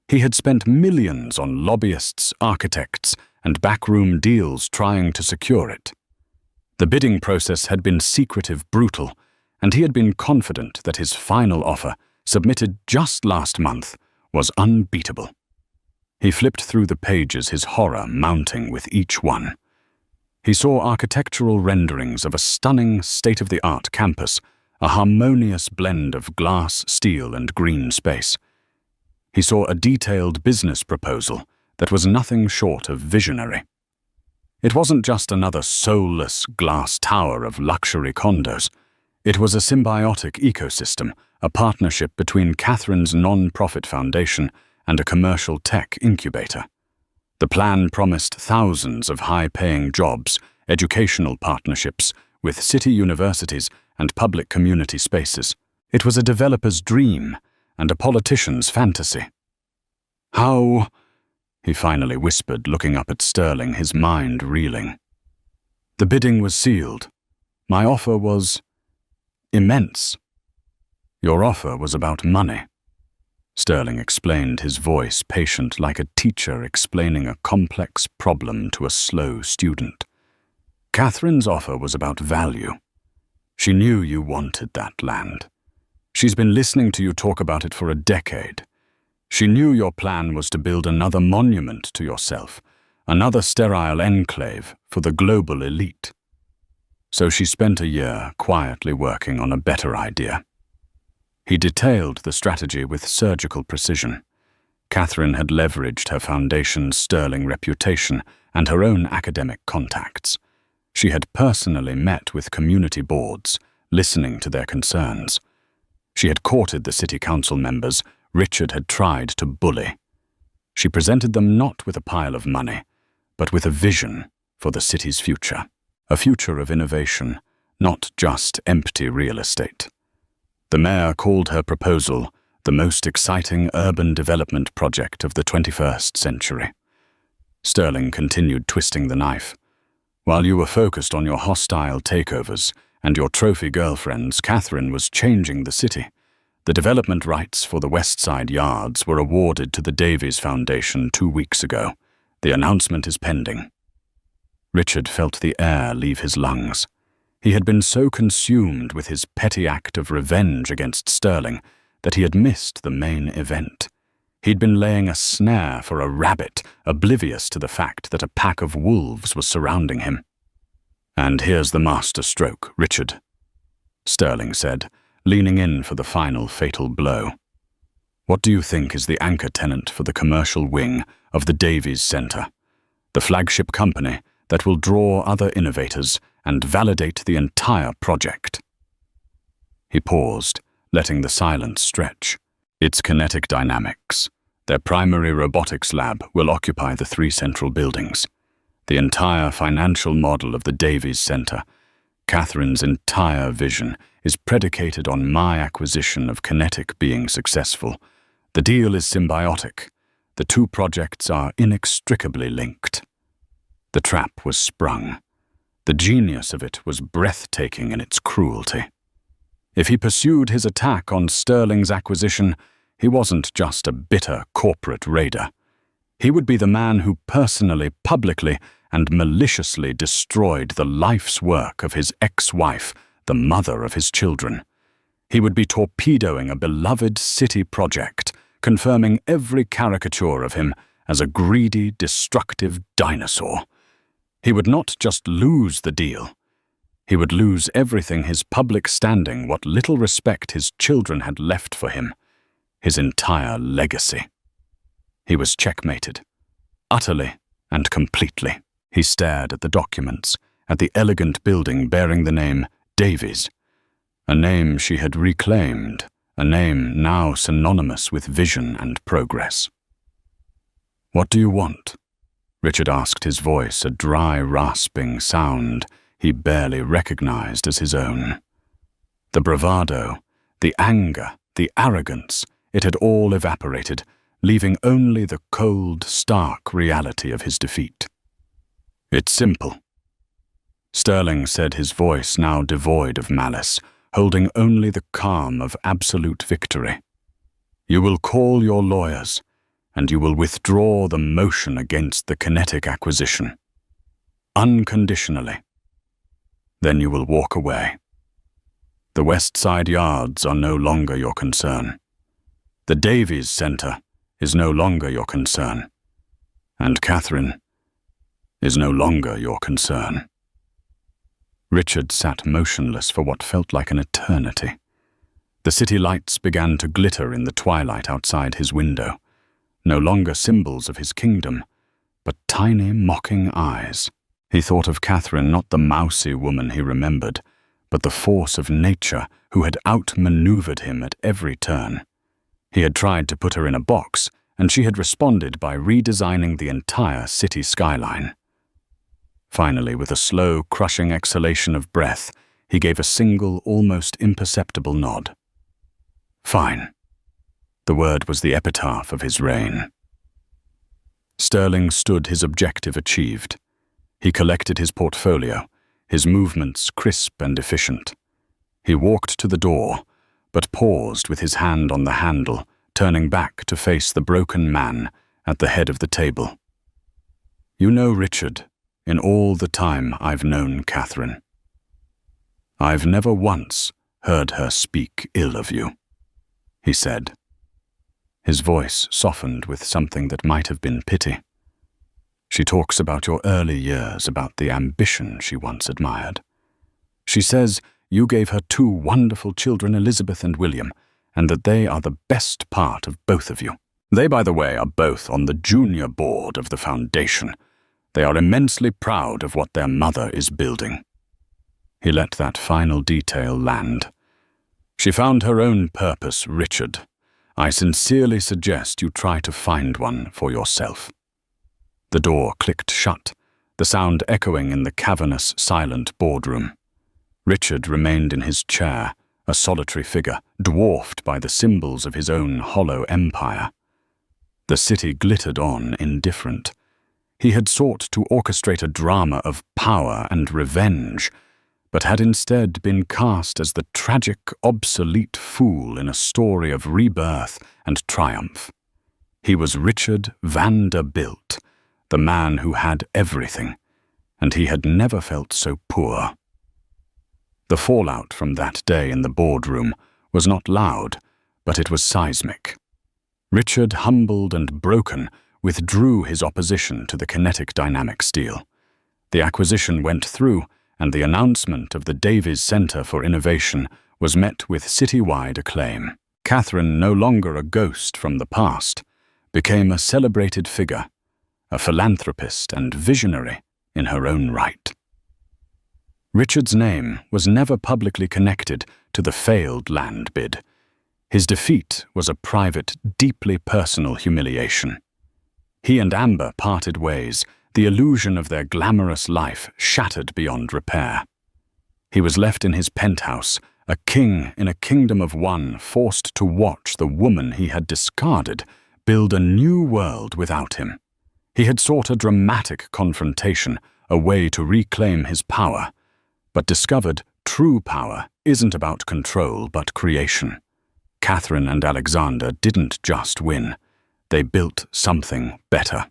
He had spent millions on lobbyists, architects, and backroom deals trying to secure it. The bidding process had been secretive, brutal, and he had been confident that his final offer, submitted just last month, was unbeatable. He flipped through the pages, his horror mounting with each one. He saw architectural renderings of a stunning, state-of-the-art campus, a harmonious blend of glass, steel, and green space. He saw a detailed business proposal that was nothing short of visionary. It wasn't just another soulless glass tower of luxury condos. It was a symbiotic ecosystem, a partnership between Catherine's non-profit foundation and a commercial tech incubator. The plan promised thousands of high-paying jobs, educational partnerships with city universities and public community spaces. It was a developer's dream and a politician's fantasy. How he finally whispered, looking up at Sterling, his mind reeling. The bidding was sealed. My offer was immense. Your offer was about money. Sterling explained, his voice patient like a teacher explaining a complex problem to a slow student. Catherine's offer was about value. She knew you wanted that land. She's been listening to you talk about it for a decade. She knew your plan was to build another monument to yourself, another sterile enclave for the global elite. So she spent a year quietly working on a better idea. He detailed the strategy with surgical precision. Catherine had leveraged her foundation's sterling reputation and her own academic contacts. She had personally met with community boards, listening to their concerns. She had courted the city council members Richard had tried to bully. She presented them not with a pile of money, but with a vision for the city's future. A future of innovation, not just empty real estate. The mayor called her proposal the most exciting urban development project of the 21st century. Sterling continued twisting the knife. While you were focused on your hostile takeovers and your trophy girlfriends, Catherine was changing the city. The development rights for the West Side Yards were awarded to the Davies Foundation 2 weeks ago. The announcement is pending. Richard felt the air leave his lungs. He had been so consumed with his petty act of revenge against Sterling that he had missed the main event. He'd been laying a snare for a rabbit, oblivious to the fact that a pack of wolves was surrounding him. "And here's the master stroke, Richard," Sterling said, leaning in for the final fatal blow. "What do you think is the anchor tenant for the commercial wing of the Davies Center, the flagship company that will draw other innovators and validate the entire project?" He paused, letting the silence stretch. "It's kinetic dynamics. Their primary robotics lab will occupy the 3 central buildings. The entire financial model of the Davies Center, Catherine's entire vision, is predicated on my acquisition of kinetic being successful. The deal is symbiotic. The 2 projects are inextricably linked." The trap was sprung. The genius of it was breathtaking in its cruelty. If he pursued his attack on Sterling's acquisition, he wasn't just a bitter corporate raider. He would be the man who personally, publicly, and maliciously destroyed the life's work of his ex-wife, the mother of his children. He would be torpedoing a beloved city project, confirming every caricature of him as a greedy, destructive dinosaur. He would not just lose the deal. He would lose everything: his public standing, what little respect his children had left for him, his entire legacy. He was checkmated, utterly and completely. He stared at the documents, at the elegant building bearing the name Davies, a name she had reclaimed, a name now synonymous with vision and progress. "What do you want?" Richard asked, his voice a dry, rasping sound he barely recognized as his own. The bravado, the anger, the arrogance, it had all evaporated, leaving only the cold, stark reality of his defeat. "It's simple," Sterling said, his voice now devoid of malice, holding only the calm of absolute victory. "You will call your lawyers, and you will withdraw the motion against the kinetic acquisition. Unconditionally. Then you will walk away. The West Side Yards are no longer your concern. The Davies Center is no longer your concern. And Catherine is no longer your concern." Richard sat motionless for what felt like an eternity. The city lights began to glitter in the twilight outside his window, no longer symbols of his kingdom, but tiny, mocking eyes. He thought of Catherine, not the mousy woman he remembered, but the force of nature who had outmaneuvered him at every turn. He had tried to put her in a box, and she had responded by redesigning the entire city skyline. Finally, with a slow, crushing exhalation of breath, he gave a single, almost imperceptible nod. "Fine." The word was the epitaph of his reign. Sterling stood, his objective achieved. He collected his portfolio, his movements crisp and efficient. He walked to the door, but paused with his hand on the handle, turning back to face the broken man at the head of the table. "You know, Richard, in all the time I've known Catherine, I've never once heard her speak ill of you," he said. His voice softened with something that might have been pity. "She talks about your early years, about the ambition she once admired. She says you gave her 2 wonderful children, Elizabeth and William, and that they are the best part of both of you. They, by the way, are both on the junior board of the foundation. They are immensely proud of what their mother is building." He let that final detail land. "She found her own purpose, Richard. I sincerely suggest you try to find one for yourself." The door clicked shut, the sound echoing in the cavernous, silent boardroom. Richard remained in his chair, a solitary figure, dwarfed by the symbols of his own hollow empire. The city glittered on, indifferent. He had sought to orchestrate a drama of power and revenge, but had instead been cast as the tragic, obsolete fool in a story of rebirth and triumph. He was Richard Vanderbilt, the man who had everything, and he had never felt so poor. The fallout from that day in the boardroom was not loud, but it was seismic. Richard, humbled and broken, withdrew his opposition to the kinetic dynamics deal. The acquisition went through, and the announcement of the Davies Center for Innovation was met with citywide acclaim. Catherine, no longer a ghost from the past, became a celebrated figure, a philanthropist and visionary in her own right. Richard's name was never publicly connected to the failed land bid. His defeat was a private, deeply personal humiliation. He and Amber parted ways, the illusion of their glamorous life shattered beyond repair. He was left in his penthouse, a king in a kingdom of one, forced to watch the woman he had discarded build a new world without him. He had sought a dramatic confrontation, a way to reclaim his power, but discovered true power isn't about control but creation. Catherine and Alexander didn't just win. They built something better.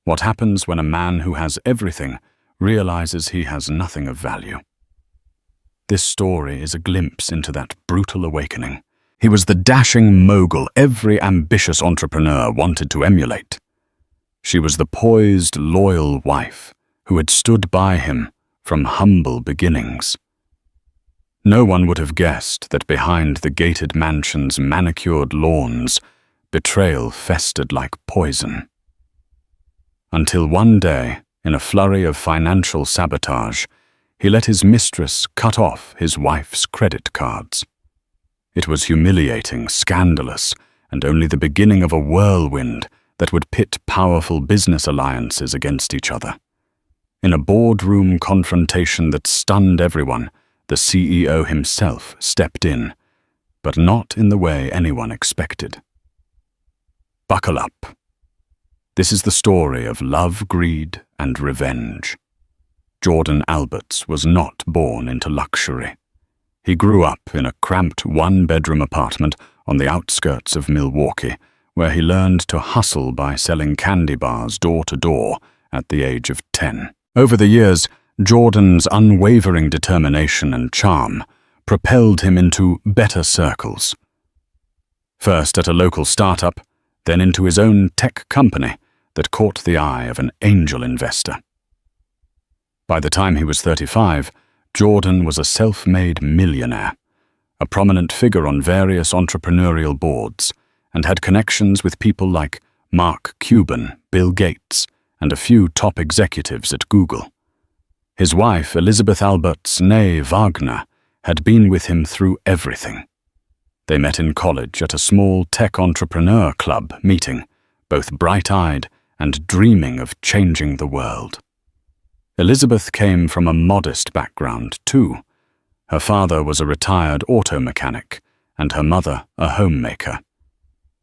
What happens when a man who has everything realizes he has nothing of value? This story is a glimpse into that brutal awakening. He was the dashing mogul every ambitious entrepreneur wanted to emulate. She was the poised, loyal wife who had stood by him from humble beginnings. No one would have guessed that behind the gated mansion's manicured lawns, betrayal festered like poison. Until one day, in a flurry of financial sabotage, he let his mistress cut off his wife's credit cards. It was humiliating, scandalous, and only the beginning of a whirlwind that would pit powerful business alliances against each other. In a boardroom confrontation that stunned everyone, the CEO himself stepped in, but not in the way anyone expected. Buckle up. This is the story of love, greed, and revenge. Jordan Alberts was not born into luxury. He grew up in a cramped one-bedroom apartment on the outskirts of Milwaukee, where he learned to hustle by selling candy bars door to door at the age of 10. Over the years, Jordan's unwavering determination and charm propelled him into better circles. First at a local startup, then into his own tech company that caught the eye of an angel investor. By the time he was 35, Jordan was a self-made millionaire, a prominent figure on various entrepreneurial boards, and had connections with people like Mark Cuban, Bill Gates, and a few top executives at Google. His wife, Elizabeth Alberts née Wagner, had been with him through everything. They met in college at a small tech entrepreneur club meeting, both bright-eyed and dreaming of changing the world. Elizabeth came from a modest background, too. Her father was a retired auto mechanic, and her mother a homemaker.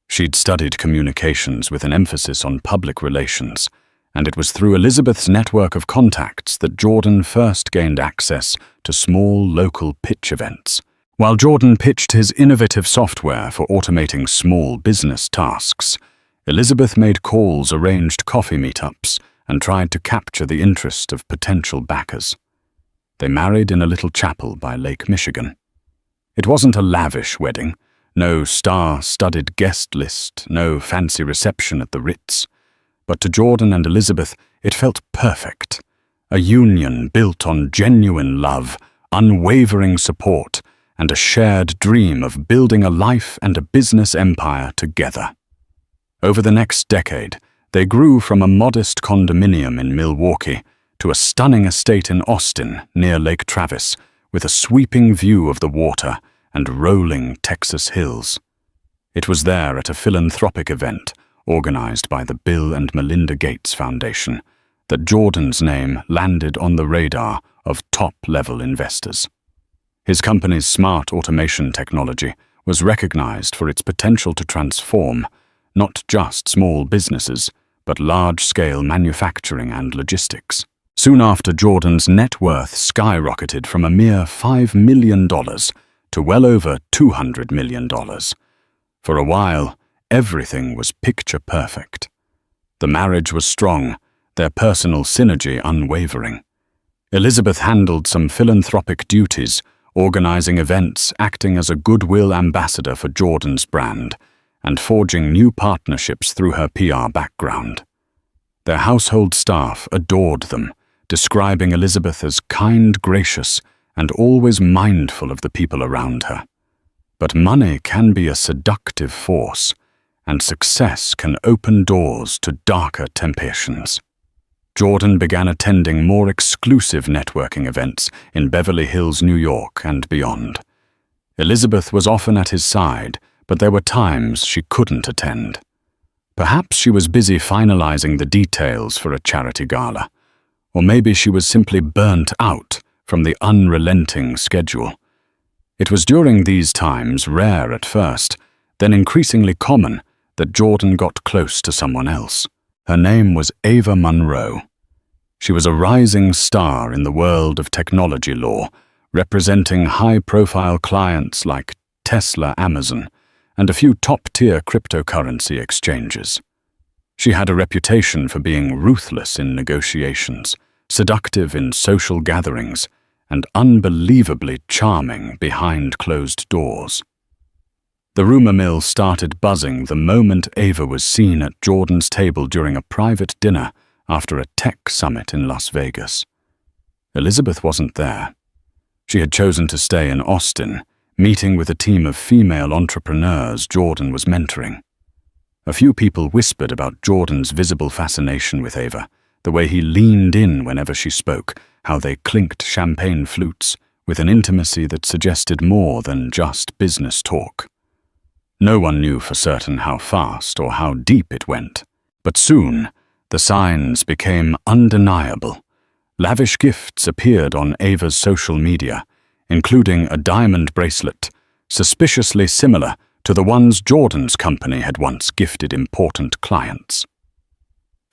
She'd studied communications with an emphasis on public relations, and it was through Elizabeth's network of contacts that Jordan first gained access to small local pitch events. While Jordan pitched his innovative software for automating small business tasks, Elizabeth made calls, arranged coffee meetups, and tried to capture the interest of potential backers. They married in a little chapel by Lake Michigan. It wasn't a lavish wedding, no star-studded guest list, no fancy reception at the Ritz. But to Jordan and Elizabeth, it felt perfect. A union built on genuine love, unwavering support, and a shared dream of building a life and a business empire together. Over the next decade, they grew from a modest condominium in Milwaukee to a stunning estate in Austin near Lake Travis, with a sweeping view of the water and rolling Texas hills. It was there at a philanthropic event organized by the Bill and Melinda Gates Foundation that Jordan's name landed on the radar of top-level investors. His company's smart automation technology was recognized for its potential to transform not just small businesses, but large-scale manufacturing and logistics. Soon after, Jordan's net worth skyrocketed from a mere $5 million to well over $200 million. For a while, everything was picture perfect. The marriage was strong, their personal synergy unwavering. Elizabeth handled some philanthropic duties, organizing events, acting as a goodwill ambassador for Jordan's brand, and forging new partnerships through her PR background. Their household staff adored them, describing Elizabeth as kind, gracious, and always mindful of the people around her. But money can be a seductive force, and success can open doors to darker temptations. Jordan began attending more exclusive networking events in Beverly Hills, New York, and beyond. Elizabeth was often at his side, but there were times she couldn't attend. Perhaps she was busy finalizing the details for a charity gala, or maybe she was simply burnt out from the unrelenting schedule. It was during these times, rare at first, then increasingly common, that Jordan got close to someone else. Her name was Ava Monroe. She was a rising star in the world of technology law, representing high-profile clients like Tesla, Amazon, and a few top-tier cryptocurrency exchanges. She had a reputation for being ruthless in negotiations, seductive in social gatherings, and unbelievably charming behind closed doors. The rumor mill started buzzing the moment Ava was seen at Jordan's table during a private dinner after a tech summit in Las Vegas. Elizabeth wasn't there. She had chosen to stay in Austin, meeting with a team of female entrepreneurs Jordan was mentoring. A few people whispered about Jordan's visible fascination with Ava, the way he leaned in whenever she spoke, how they clinked champagne flutes with an intimacy that suggested more than just business talk. No one knew for certain how fast or how deep it went, but soon the signs became undeniable. Lavish gifts appeared on Ava's social media, including a diamond bracelet, suspiciously similar to the ones Jordan's company had once gifted important clients.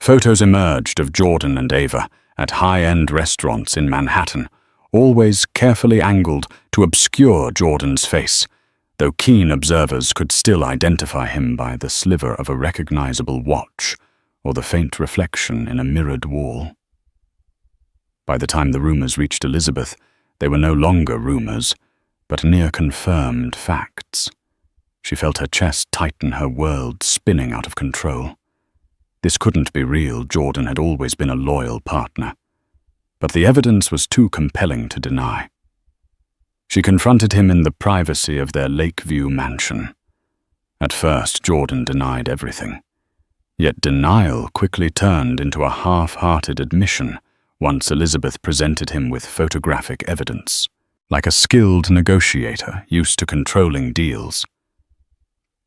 Photos emerged of Jordan and Ava at high-end restaurants in Manhattan, always carefully angled to obscure Jordan's face, though keen observers could still identify him by the sliver of a recognizable watch or the faint reflection in a mirrored wall. By the time the rumors reached Elizabeth, they were no longer rumors, but near-confirmed facts. She felt her chest tighten, her world spinning out of control. This couldn't be real. Jordan had always been a loyal partner. But the evidence was too compelling to deny. She confronted him in the privacy of their Lakeview mansion. At first, Jordan denied everything. Yet denial quickly turned into a half-hearted admission once Elizabeth presented him with photographic evidence. Like a skilled negotiator used to controlling deals,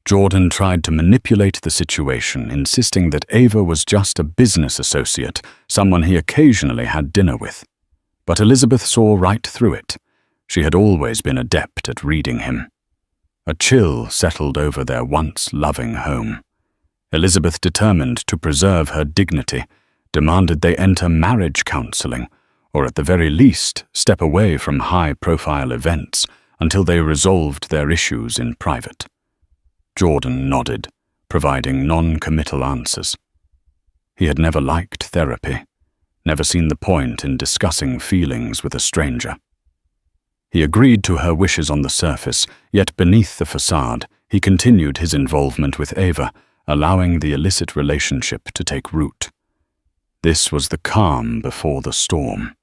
Jordan tried to manipulate the situation, insisting that Ava was just a business associate, someone he occasionally had dinner with. But Elizabeth saw right through it. She had always been adept at reading him. A chill settled over their once loving home. Elizabeth, determined to preserve her dignity, demanded they enter marriage counseling, or at the very least step away from high-profile events until they resolved their issues in private. Jordan nodded, providing non-committal answers. He had never liked therapy, never seen the point in discussing feelings with a stranger. He agreed to her wishes on the surface, yet beneath the facade, he continued his involvement with Ava, allowing the illicit relationship to take root. This was the calm before the storm.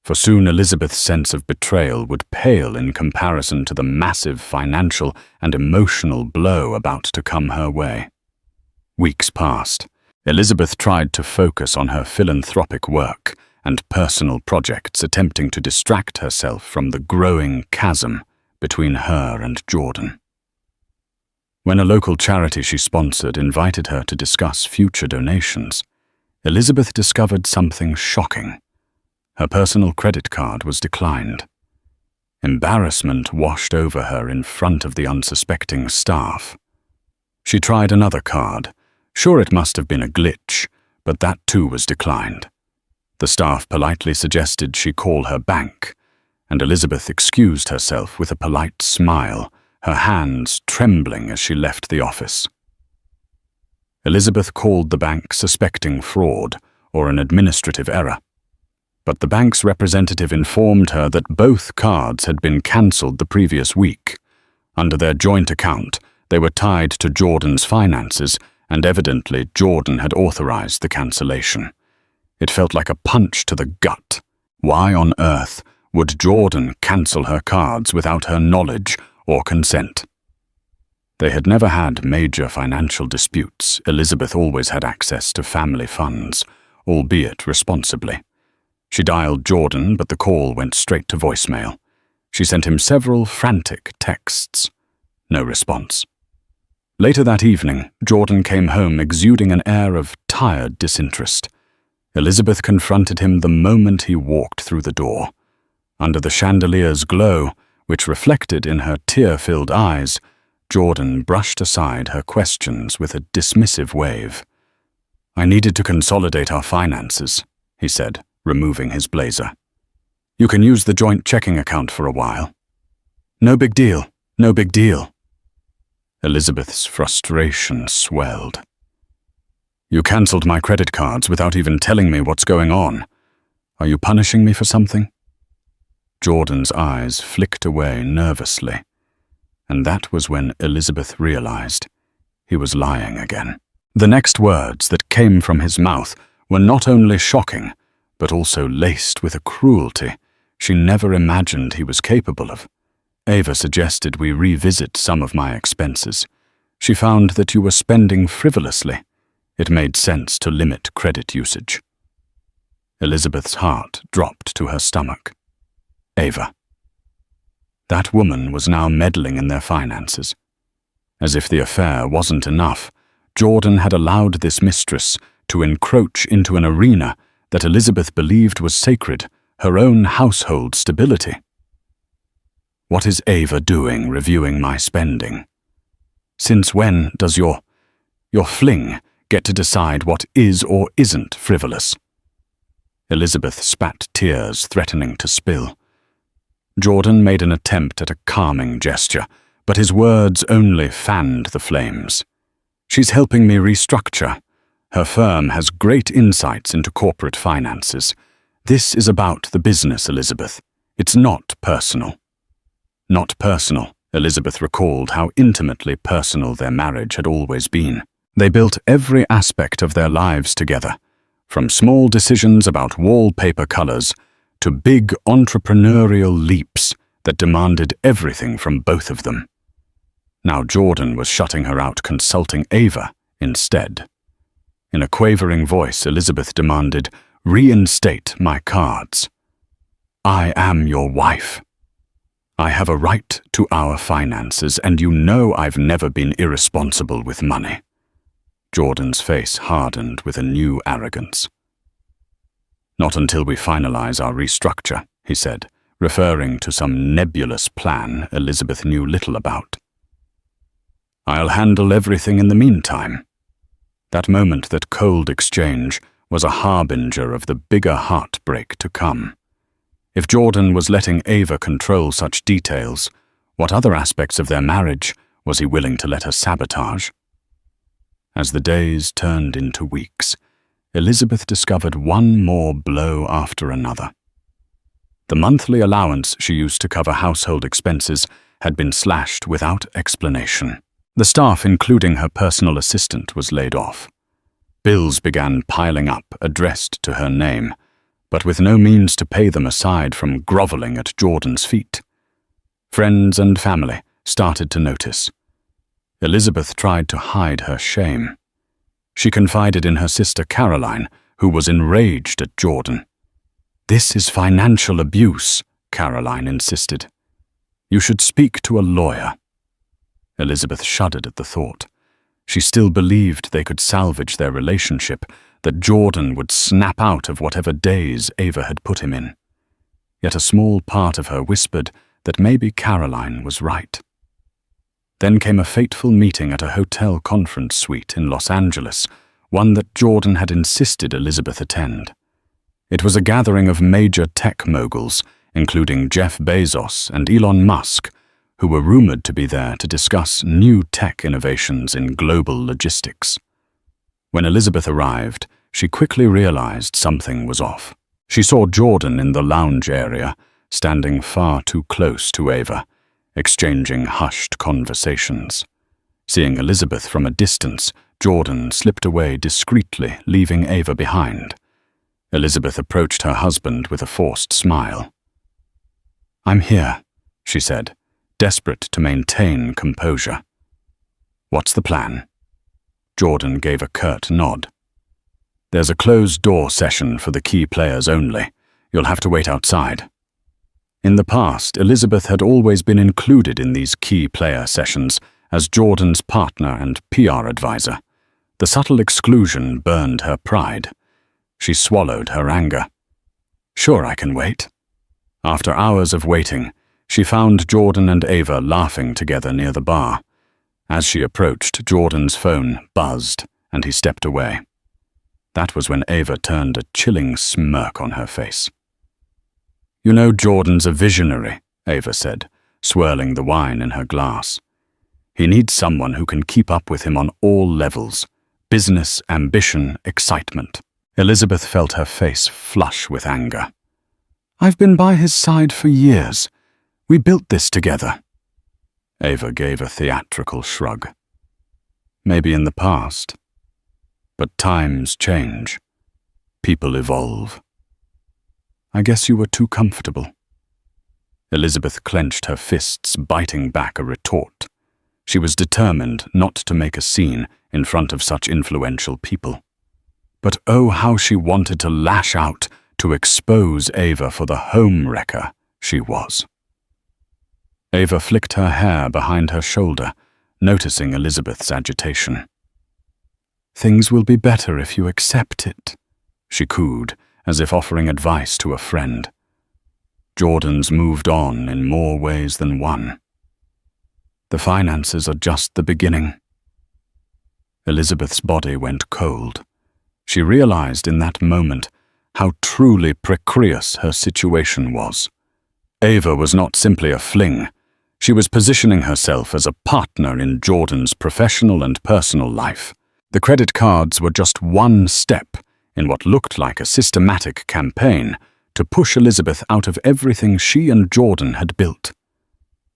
For soon Elizabeth's sense of betrayal would pale in comparison to the massive financial and emotional blow about to come her way. Weeks passed. Elizabeth tried to focus on her philanthropic work and personal projects, attempting to distract herself from the growing chasm between her and Jordan. When a local charity she sponsored invited her to discuss future donations, Elizabeth discovered something shocking. Her personal credit card was declined. Embarrassment washed over her in front of the unsuspecting staff. She tried another card. Sure, it must have been a glitch, but that too was declined. The staff politely suggested she call her bank, and Elizabeth excused herself with a polite smile, her hands trembling as she left the office. Elizabeth called the bank suspecting fraud or an administrative error, but the bank's representative informed her that both cards had been cancelled the previous week. Under their joint account, they were tied to Jordan's finances, and evidently Jordan had authorized the cancellation. It felt like a punch to the gut. Why on earth would Jordan cancel her cards without her knowledge or consent? They had never had major financial disputes. Elizabeth always had access to family funds, albeit responsibly. She dialed Jordan, but the call went straight to voicemail. She sent him several frantic texts. No response. Later that evening, Jordan came home exuding an air of tired disinterest. Elizabeth confronted him the moment he walked through the door. Under the chandelier's glow, which reflected in her tear-filled eyes, Jordan brushed aside her questions with a dismissive wave. "I needed to consolidate our finances," he said, removing his blazer. "You can use the joint checking account for a while." "No big deal, no big deal." Elizabeth's frustration swelled. "You cancelled my credit cards without even telling me what's going on. Are you punishing me for something?" Jordan's eyes flicked away nervously, and that was when Elizabeth realized he was lying again. The next words that came from his mouth were not only shocking, but also laced with a cruelty she never imagined he was capable of. "Ava suggested we revisit some of my expenses. She found that you were spending frivolously. It made sense to limit credit usage." Elizabeth's heart dropped to her stomach. Ava. That woman was now meddling in their finances. As if the affair wasn't enough, Jordan had allowed this mistress to encroach into an arena that Elizabeth believed was sacred, her own household stability. "What is Ava doing reviewing my spending? Since when does your fling get to decide what is or isn't frivolous?" Elizabeth spat tears, threatening to spill. Jordan made an attempt at a calming gesture, but his words only fanned the flames. "She's helping me restructure. Her firm has great insights into corporate finances. This is about the business, Elizabeth. It's not personal." Not personal. Elizabeth recalled how intimately personal their marriage had always been. They built every aspect of their lives together, from small decisions about wallpaper colors to big entrepreneurial leaps that demanded everything from both of them. Now Jordan was shutting her out, consulting Ava instead. In a quavering voice, Elizabeth demanded, "Reinstate my cards. I am your wife. I have a right to our finances, and you know I've never been irresponsible with money." Jordan's face hardened with a new arrogance. "Not until we finalize our restructure," he said, referring to some nebulous plan Elizabeth knew little about. I'll handle everything in the meantime." That moment, that cold exchange, was a harbinger of the bigger heartbreak to come. If Jordan was letting Ava control such details, what other aspects of their marriage was he willing to let her sabotage? As the days turned into weeks, Elizabeth discovered one more blow after another. The monthly allowance she used to cover household expenses had been slashed without explanation. The staff, including her personal assistant, was laid off. Bills began piling up, addressed to her name, but with no means to pay them aside from groveling at Jordan's feet. Friends and family started to notice. Elizabeth tried to hide her shame. She confided in her sister Caroline, who was enraged at Jordan. "This is financial abuse," Caroline insisted. "You should speak to a lawyer." Elizabeth shuddered at the thought. She still believed they could salvage their relationship, that Jordan would snap out of whatever daze Ava had put him in. Yet a small part of her whispered that maybe Caroline was right. Then came a fateful meeting at a hotel conference suite in Los Angeles, one that Jordan had insisted Elizabeth attend. It was a gathering of major tech moguls, including Jeff Bezos and Elon Musk, who were rumored to be there to discuss new tech innovations in global logistics. When Elizabeth arrived, she quickly realized something was off. She saw Jordan in the lounge area, standing far too close to Ava, exchanging hushed conversations. Seeing Elizabeth from a distance, Jordan slipped away discreetly, leaving Ava behind. Elizabeth approached her husband with a forced smile. "I'm here," she said, desperate to maintain composure. "What's the plan?" Jordan gave a curt nod. "There's a closed-door session for the key players only. You'll have to wait outside." In the past, Elizabeth had always been included in these key player sessions as Jordan's partner and PR advisor. The subtle exclusion burned her pride. She swallowed her anger. "Sure, I can wait." After hours of waiting, she found Jordan and Ava laughing together near the bar. As she approached, Jordan's phone buzzed, and he stepped away. That was when Ava turned a chilling smirk on her face. "You know Jordan's a visionary," Ava said, swirling the wine in her glass. "He needs someone who can keep up with him on all levels: business, ambition, excitement." Elizabeth felt her face flush with anger. "I've been by his side for years. We built this together." Ava gave a theatrical shrug. "Maybe in the past. But times change. People evolve. I guess you were too comfortable." Elizabeth clenched her fists, biting back a retort. She was determined not to make a scene in front of such influential people. But oh, how she wanted to lash out, to expose Ava for the home-wrecker she was. Ava flicked her hair behind her shoulder, noticing Elizabeth's agitation. "Things will be better if you accept it," she cooed, as if offering advice to a friend. Jordan's moved on in more ways than one. The finances are just the beginning. Elizabeth's body went cold. She realized in that moment how truly precarious her situation was. Ava was not simply a fling. She was positioning herself as a partner in Jordan's professional and personal life. The credit cards were just one step in what looked like a systematic campaign to push Elizabeth out of everything she and Jordan had built.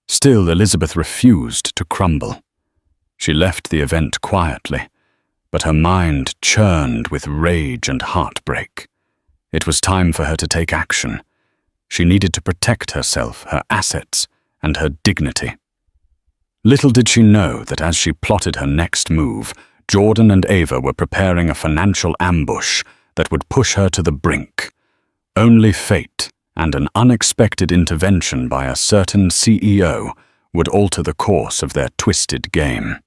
Still, Elizabeth refused to crumble. She left the event quietly, but her mind churned with rage and heartbreak. It was time for her to take action. She needed to protect herself, her assets, and her dignity. Little did she know that as she plotted her next move, Jordan and Ava were preparing a financial ambush that would push her to the brink. Only fate and an unexpected intervention by a certain CEO would alter the course of their twisted game.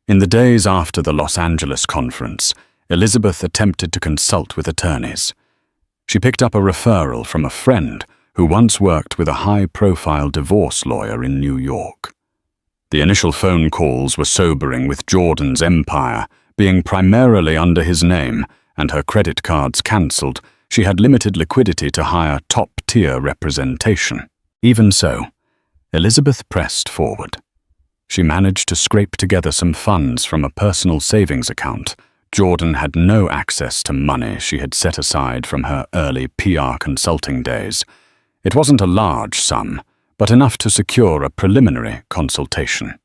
In the days after the Los Angeles conference, Elizabeth attempted to consult with attorneys. She picked up a referral from a friend who once worked with a high-profile divorce lawyer in New York. The initial phone calls were sobering, with Jordan's empire being primarily under his name and her credit cards cancelled. She had limited liquidity to hire top-tier representation. Even so, Elizabeth pressed forward. She managed to scrape together some funds from a personal savings account. Jordan had no access to money she had set aside from her early PR consulting days. It wasn't a large sum, but enough to secure a preliminary consultation.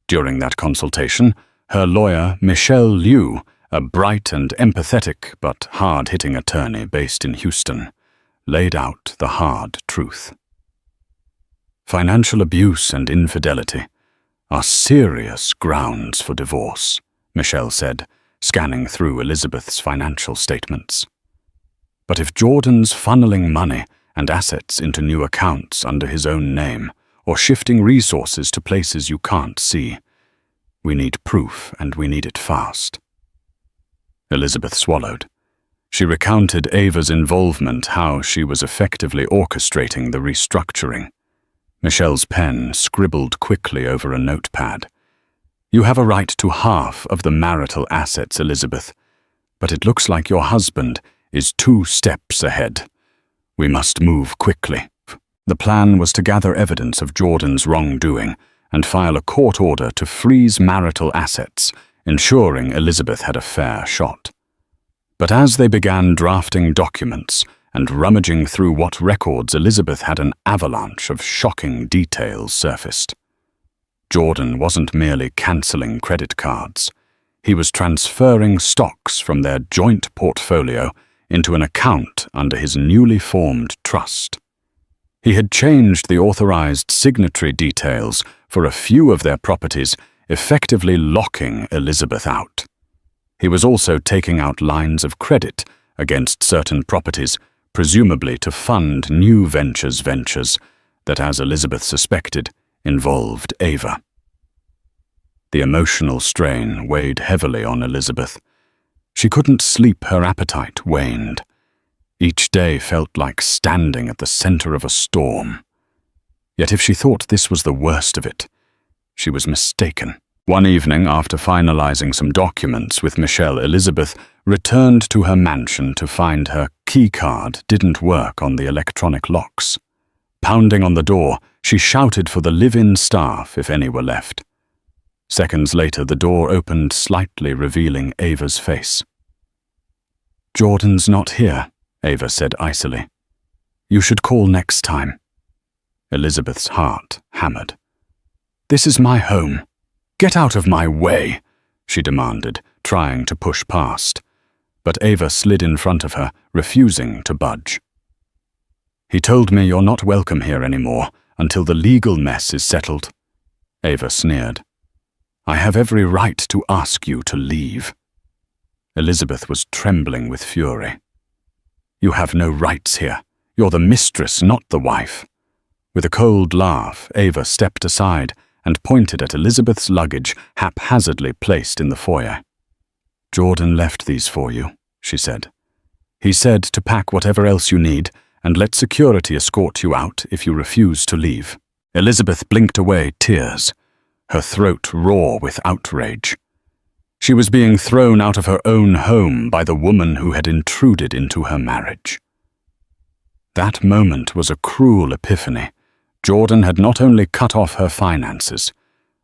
During that consultation, her lawyer, Michelle Liu, a bright and empathetic but hard-hitting attorney based in Houston, laid out the hard truth. Financial abuse and infidelity are serious grounds for divorce, Michelle said, scanning through Elizabeth's financial statements. But if Jordan's funneling money and assets into new accounts under his own name, or shifting resources to places you can't see, we need proof, and we need it fast. Elizabeth swallowed. She recounted Ava's involvement, how she was effectively orchestrating the restructuring. Michelle's pen scribbled quickly over a notepad. You have a right to half of the marital assets, Elizabeth, but it looks like your husband is 2 steps ahead. We must move quickly. The plan was to gather evidence of Jordan's wrongdoing and file a court order to freeze marital assets, ensuring Elizabeth had a fair shot. But as they began drafting documents and rummaging through what records, Elizabeth had an avalanche of shocking details surfaced. Jordan wasn't merely cancelling credit cards. He was transferring stocks from their joint portfolio into an account under his newly formed trust. He had changed the authorized signatory details for a few of their properties, effectively locking Elizabeth out. He was also taking out lines of credit against certain properties, presumably to fund new ventures that, as Elizabeth suspected, involved Ava. The emotional strain weighed heavily on Elizabeth. She couldn't sleep, her appetite waned. Each day felt like standing at the center of a storm. Yet if she thought this was the worst of it, she was mistaken. One evening, after finalizing some documents with Michelle, Elizabeth returned to her mansion to find her keycard didn't work on the electronic locks. Pounding on the door, she shouted for the live-in staff if any were left. Seconds later, the door opened slightly, revealing Ava's face. "Jordan's not here," Ava said icily. "You should call next time." Elizabeth's heart hammered. "This is my home. Get out of my way," she demanded, trying to push past. But Ava slid in front of her, refusing to budge. "He told me you're not welcome here anymore until the legal mess is settled," Ava sneered. "I have every right to ask you to leave." Elizabeth was trembling with fury. "You have no rights here. You're the mistress, not the wife." With a cold laugh, Ava stepped aside and pointed at Elizabeth's luggage haphazardly placed in the foyer. "Jordan left these for you," she said. "He said to pack whatever else you need and let security escort you out if you refuse to leave." Elizabeth blinked away tears, her throat raw with outrage. She was being thrown out of her own home by the woman who had intruded into her marriage. That moment was a cruel epiphany. Jordan had not only cut off her finances,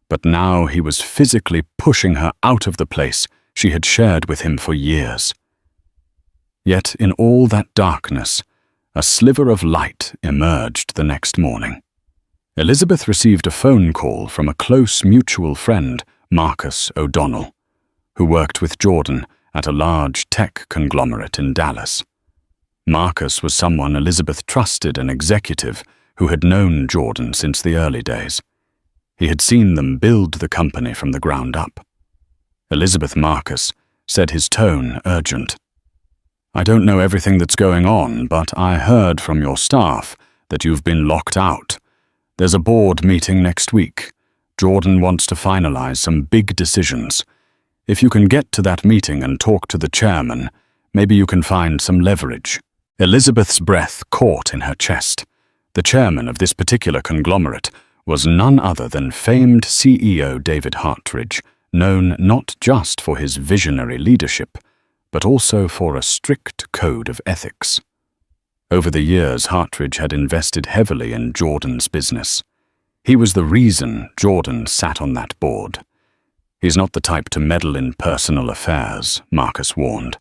but now he was physically pushing her out of the place she had shared with him for years. Yet in all that darkness, a sliver of light emerged the next morning. Elizabeth received a phone call from a close mutual friend, Marcus O'Donnell, who worked with Jordan at a large tech conglomerate in Dallas. Marcus was someone Elizabeth trusted, an executive who had known Jordan since the early days. He had seen them build the company from the ground up. Elizabeth Marcus said, his tone urgent. "I don't know everything that's going on, but I heard from your staff that you've been locked out. There's a board meeting next week. Jordan wants to finalize some big decisions. If you can get to that meeting and talk to the chairman, maybe you can find some leverage." Elizabeth's breath caught in her chest. The chairman of this particular conglomerate was none other than famed CEO David Hartridge, known not just for his visionary leadership, but also for a strict code of ethics. Over the years, Hartridge had invested heavily in Jordan's business. He was the reason Jordan sat on that board. He's not the type to meddle in personal affairs, Marcus warned.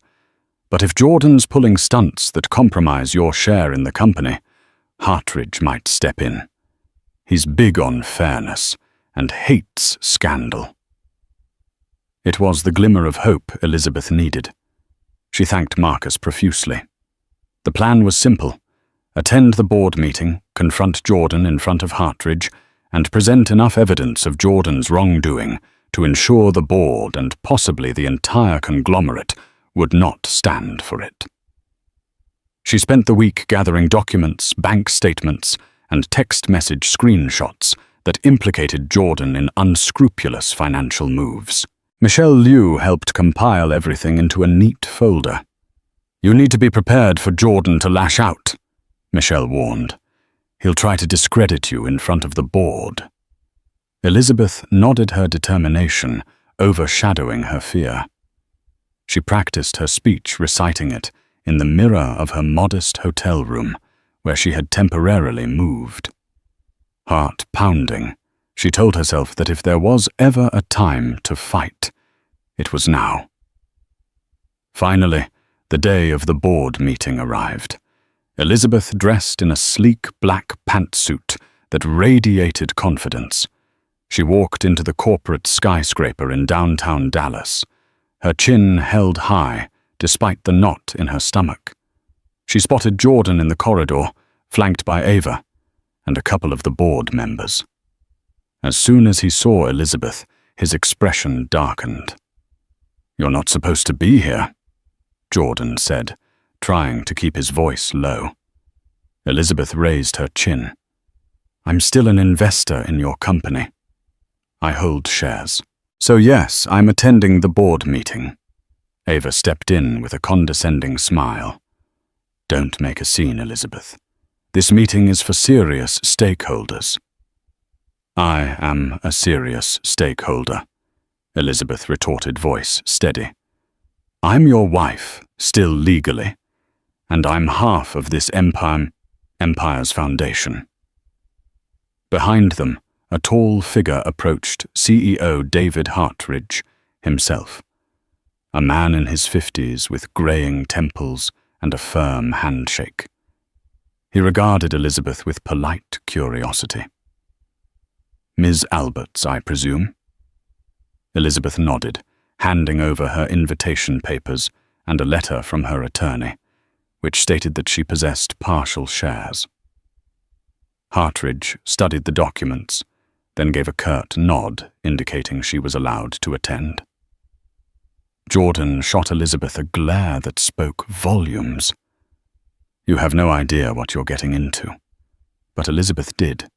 But if Jordan's pulling stunts that compromise your share in the company, Hartridge might step in. He's big on fairness and hates scandal. It was the glimmer of hope Elizabeth needed. She thanked Marcus profusely. The plan was simple: attend the board meeting, confront Jordan in front of Hartridge, and present enough evidence of Jordan's wrongdoing to ensure the board and possibly the entire conglomerate would not stand for it. She spent the week gathering documents, bank statements, and text message screenshots that implicated Jordan in unscrupulous financial moves. Michelle Liu helped compile everything into a neat folder. "You need to be prepared for Jordan to lash out," Michelle warned. "He'll try to discredit you in front of the board." Elizabeth nodded her determination, overshadowing her fear. She practiced her speech reciting it in the mirror of her modest hotel room, where she had temporarily moved. Heart pounding, she told herself that if there was ever a time to fight, it was now. Finally, the day of the board meeting arrived. Elizabeth dressed in a sleek black pantsuit that radiated confidence. She walked into the corporate skyscraper in downtown Dallas, her chin held high despite the knot in her stomach. She spotted Jordan in the corridor, flanked by Ava and a couple of the board members. As soon as he saw Elizabeth, his expression darkened. "You're not supposed to be here," Jordan said, trying to keep his voice low. Elizabeth raised her chin. "I'm still an investor in your company. I hold shares. So yes, I'm attending the board meeting." Ava stepped in with a condescending smile. "Don't make a scene, Elizabeth. This meeting is for serious stakeholders." "I am a serious stakeholder," Elizabeth retorted, voice steady. "I'm your wife, still legally, and I'm half of this empire's foundation." Behind them, a tall figure approached CEO David Hartridge himself, a man in his 50s with graying temples and a firm handshake. He regarded Elizabeth with polite curiosity. "Ms. Alberts, I presume?" Elizabeth nodded, handing over her invitation papers and a letter from her attorney, which stated that she possessed partial shares. Hartridge studied the documents, then gave a curt nod indicating she was allowed to attend. Jordan shot Elizabeth a glare that spoke volumes. You have no idea what you're getting into. But Elizabeth did.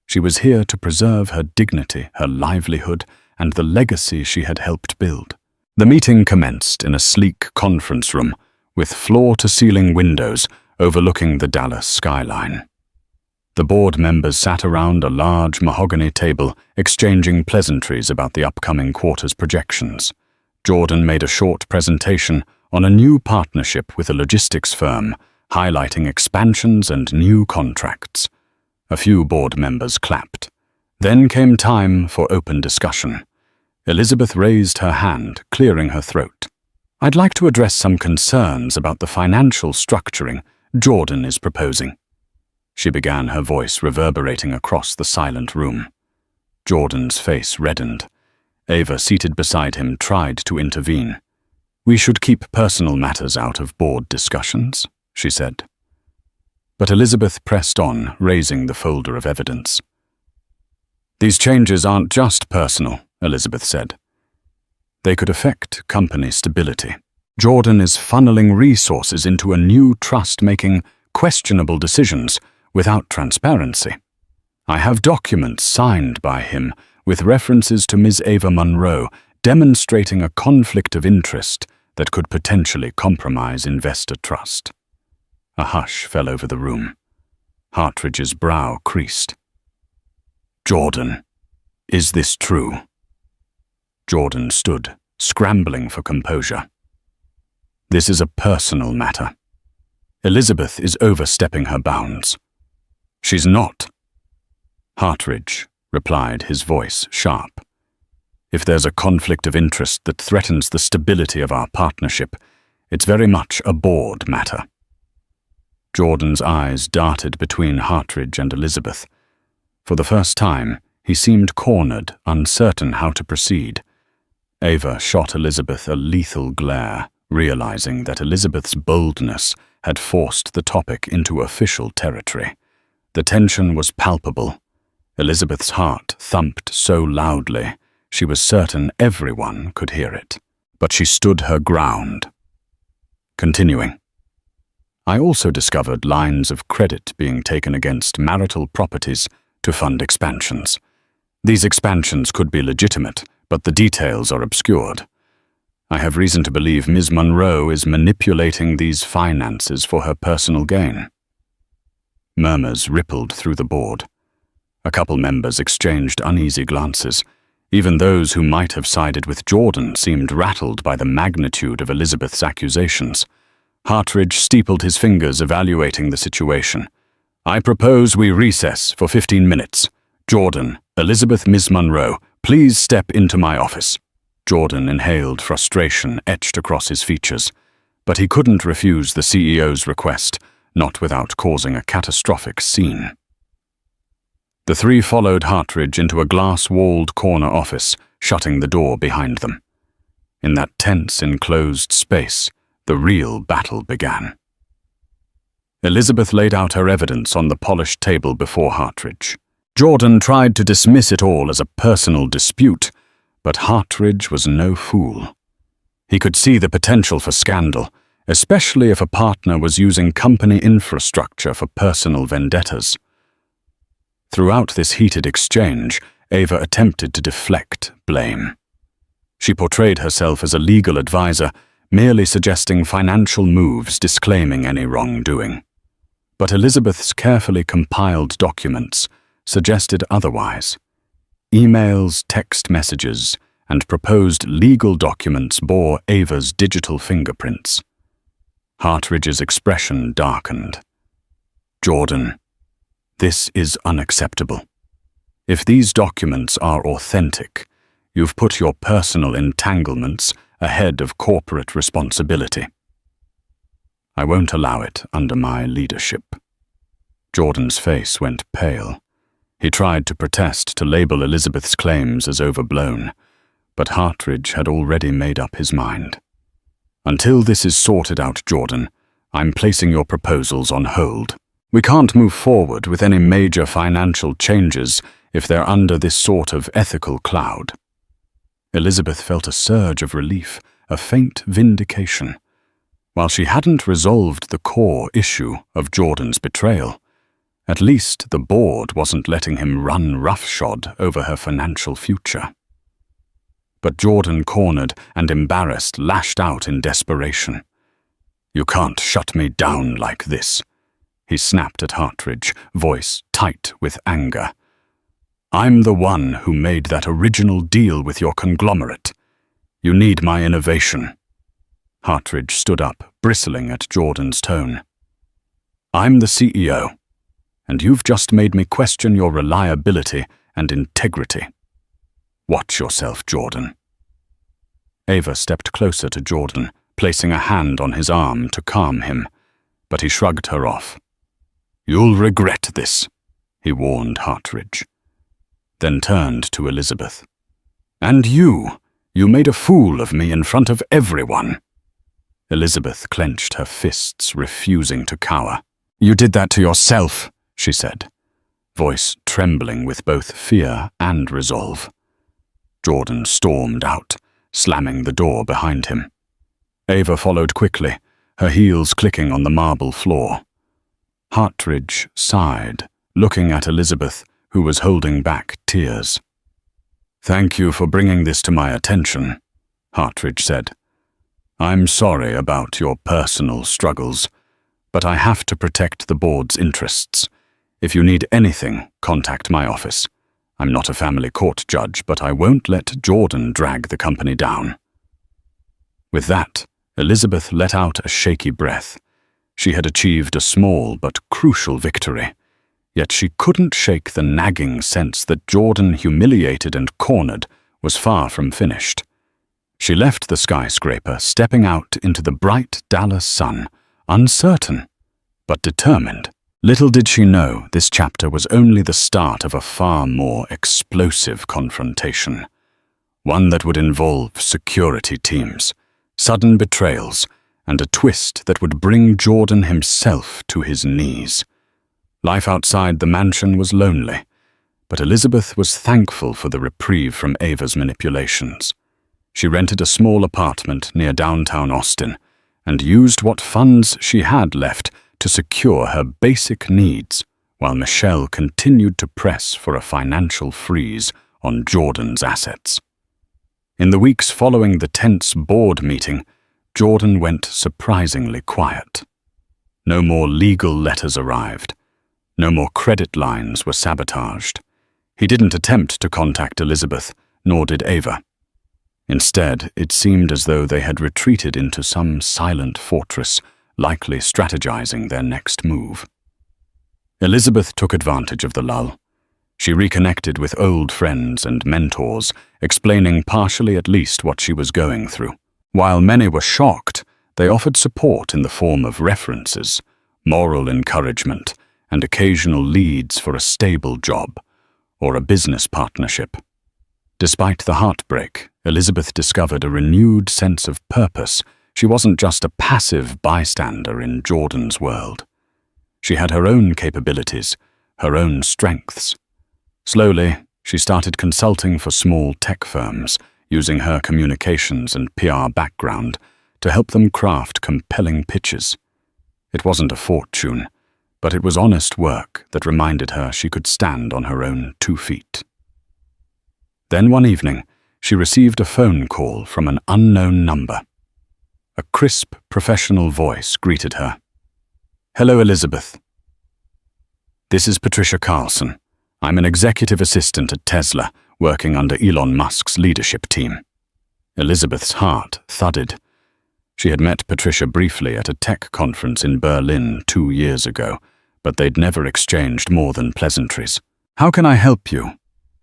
She was here to preserve her dignity, her livelihood, and the legacy she had helped build. The meeting commenced in a sleek conference room with floor-to-ceiling windows overlooking the Dallas skyline. The board members sat around a large mahogany table, exchanging pleasantries about the upcoming quarter's projections. Jordan made a short presentation on a new partnership with a logistics firm, highlighting expansions and new contracts. A few board members clapped. Then came time for open discussion. Elizabeth raised her hand, clearing her throat. "I'd like to address some concerns about the financial structuring Jordan is proposing." She began, her voice reverberating across the silent room. Jordan's face reddened. Ava, seated beside him, tried to intervene. "We should keep personal matters out of board discussions," she said. But Elizabeth pressed on, raising the folder of evidence. "These changes aren't just personal," Elizabeth said. "They could affect company stability. Jordan is funneling resources into a new trust, making questionable decisions without transparency. I have documents signed by him with references to Ms. Ava Monroe, demonstrating a conflict of interest that could potentially compromise investor trust." A hush fell over the room. Hartridge's brow creased. Jordan, is this true? Jordan stood, scrambling for composure. This is a personal matter. Elizabeth is overstepping her bounds. She's not. Hartridge replied, his voice sharp. If there's a conflict of interest that threatens the stability of our partnership, it's very much a board matter. Jordan's eyes darted between Hartridge and Elizabeth. For the first time, he seemed cornered, uncertain how to proceed. Ava shot Elizabeth a lethal glare, realizing that Elizabeth's boldness had forced the topic into official territory. The tension was palpable. Elizabeth's heart thumped so loudly, she was certain everyone could hear it. But she stood her ground. Continuing. I also discovered lines of credit being taken against marital properties to fund expansions. These expansions could be legitimate, but the details are obscured. I have reason to believe Ms. Monroe is manipulating these finances for her personal gain. Murmurs rippled through the board. A couple members exchanged uneasy glances. Even those who might have sided with Jordan seemed rattled by the magnitude of Elizabeth's accusations. Hartridge steepled his fingers, evaluating the situation. I propose we recess for 15 minutes. Jordan, Elizabeth, Miss Monroe, please step into my office. Jordan inhaled frustration etched across his features, but he couldn't refuse the CEO's request, not without causing a catastrophic scene. The three followed Hartridge into a glass-walled corner office, shutting the door behind them. In that tense, enclosed space, the real battle began. Elizabeth laid out her evidence on the polished table before Hartridge. Jordan tried to dismiss it all as a personal dispute, but Hartridge was no fool. He could see the potential for scandal, especially if a partner was using company infrastructure for personal vendettas. Throughout this heated exchange, Ava attempted to deflect blame. She portrayed herself as a legal advisor, merely suggesting financial moves, disclaiming any wrongdoing. But Elizabeth's carefully compiled documents suggested otherwise. Emails, text messages, and proposed legal documents bore Ava's digital fingerprints. Hartridge's expression darkened. Jordan, this is unacceptable. If these documents are authentic, you've put your personal entanglements ahead of corporate responsibility. I won't allow it under my leadership. Jordan's face went pale. He tried to protest, to label Elizabeth's claims as overblown, but Hartridge had already made up his mind. Until this is sorted out, Jordan, I'm placing your proposals on hold. We can't move forward with any major financial changes if they're under this sort of ethical cloud. Elizabeth felt a surge of relief, a faint vindication. While she hadn't resolved the core issue of Jordan's betrayal, at least the board wasn't letting him run roughshod over her financial future. But Jordan, cornered and embarrassed, lashed out in desperation. You can't shut me down like this, he snapped at Hartridge, voice tight with anger. I'm the one who made that original deal with your conglomerate. You need my innovation. Hartridge stood up, bristling at Jordan's tone. I'm the CEO, and you've just made me question your reliability and integrity. Watch yourself, Jordan. Ava stepped closer to Jordan, placing a hand on his arm to calm him, but he shrugged her off. You'll regret this, he warned Hartridge, then turned to Elizabeth. And you made a fool of me in front of everyone. Elizabeth clenched her fists, refusing to cower. You did that to yourself, she said, voice trembling with both fear and resolve. Jordan stormed out, slamming the door behind him. Ava followed quickly, her heels clicking on the marble floor. Hartridge sighed, looking at Elizabeth, who was holding back tears. Thank you for bringing this to my attention, Hartridge said. I'm sorry about your personal struggles, but I have to protect the board's interests. If you need anything, contact my office. I'm not a family court judge, but I won't let Jordan drag the company down." With that, Elizabeth let out a shaky breath. She had achieved a small but crucial victory, yet she couldn't shake the nagging sense that Jordan, humiliated and cornered, was far from finished. She left the skyscraper, stepping out into the bright Dallas sun, uncertain, but determined. Little did she know this chapter was only the start of a far more explosive confrontation, one that would involve security teams, sudden betrayals, and a twist that would bring Jordan himself to his knees. Life outside the mansion was lonely, but Elizabeth was thankful for the reprieve from Ava's manipulations. She rented a small apartment near downtown Austin and used what funds she had left to secure her basic needs, while Michelle continued to press for a financial freeze on Jordan's assets. In the weeks following the tense board meeting, Jordan went surprisingly quiet. No more legal letters arrived. No more credit lines were sabotaged. He didn't attempt to contact Elizabeth, nor did Ava. Instead, it seemed as though they had retreated into some silent fortress, likely strategizing their next move. Elizabeth took advantage of the lull. She reconnected with old friends and mentors, explaining partially at least what she was going through. While many were shocked, they offered support in the form of references, moral encouragement, and occasional leads for a stable job or a business partnership. Despite the heartbreak, Elizabeth discovered a renewed sense of purpose. She wasn't just a passive bystander in Jordan's world. She had her own capabilities, her own strengths. Slowly, she started consulting for small tech firms, using her communications and PR background to help them craft compelling pitches. It wasn't a fortune, but it was honest work that reminded her she could stand on her own 2 feet. Then one evening, she received a phone call from an unknown number. A crisp, professional voice greeted her. "Hello, Elizabeth. This is Patricia Carlson. I'm an executive assistant at Tesla, working under Elon Musk's leadership team." Elizabeth's heart thudded. She had met Patricia briefly at a tech conference in Berlin 2 years ago, but they'd never exchanged more than pleasantries. "How can I help you?"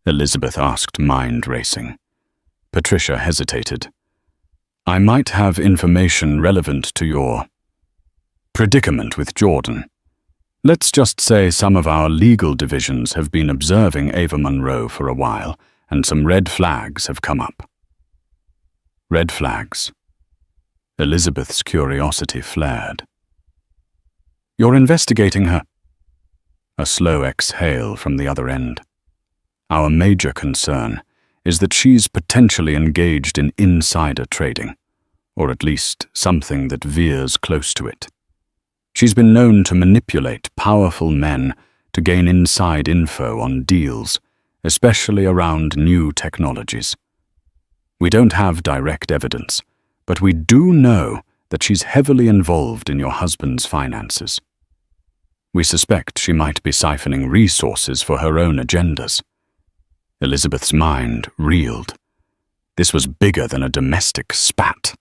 Elizabeth asked, mind racing. Patricia hesitated. "I might have information relevant to your predicament with Jordan. Let's just say some of our legal divisions have been observing Ava Monroe for a while, and some red flags have come up." Red flags. Elizabeth's curiosity flared. "You're investigating her?" A slow exhale from the other end. "Our major concern is that she's potentially engaged in insider trading, or at least something that veers close to it. She's been known to manipulate powerful men to gain inside info on deals, especially around new technologies. We don't have direct evidence, but we do know that she's heavily involved in your husband's finances. We suspect she might be siphoning resources for her own agendas." Elizabeth's mind reeled. This was bigger than a domestic spat.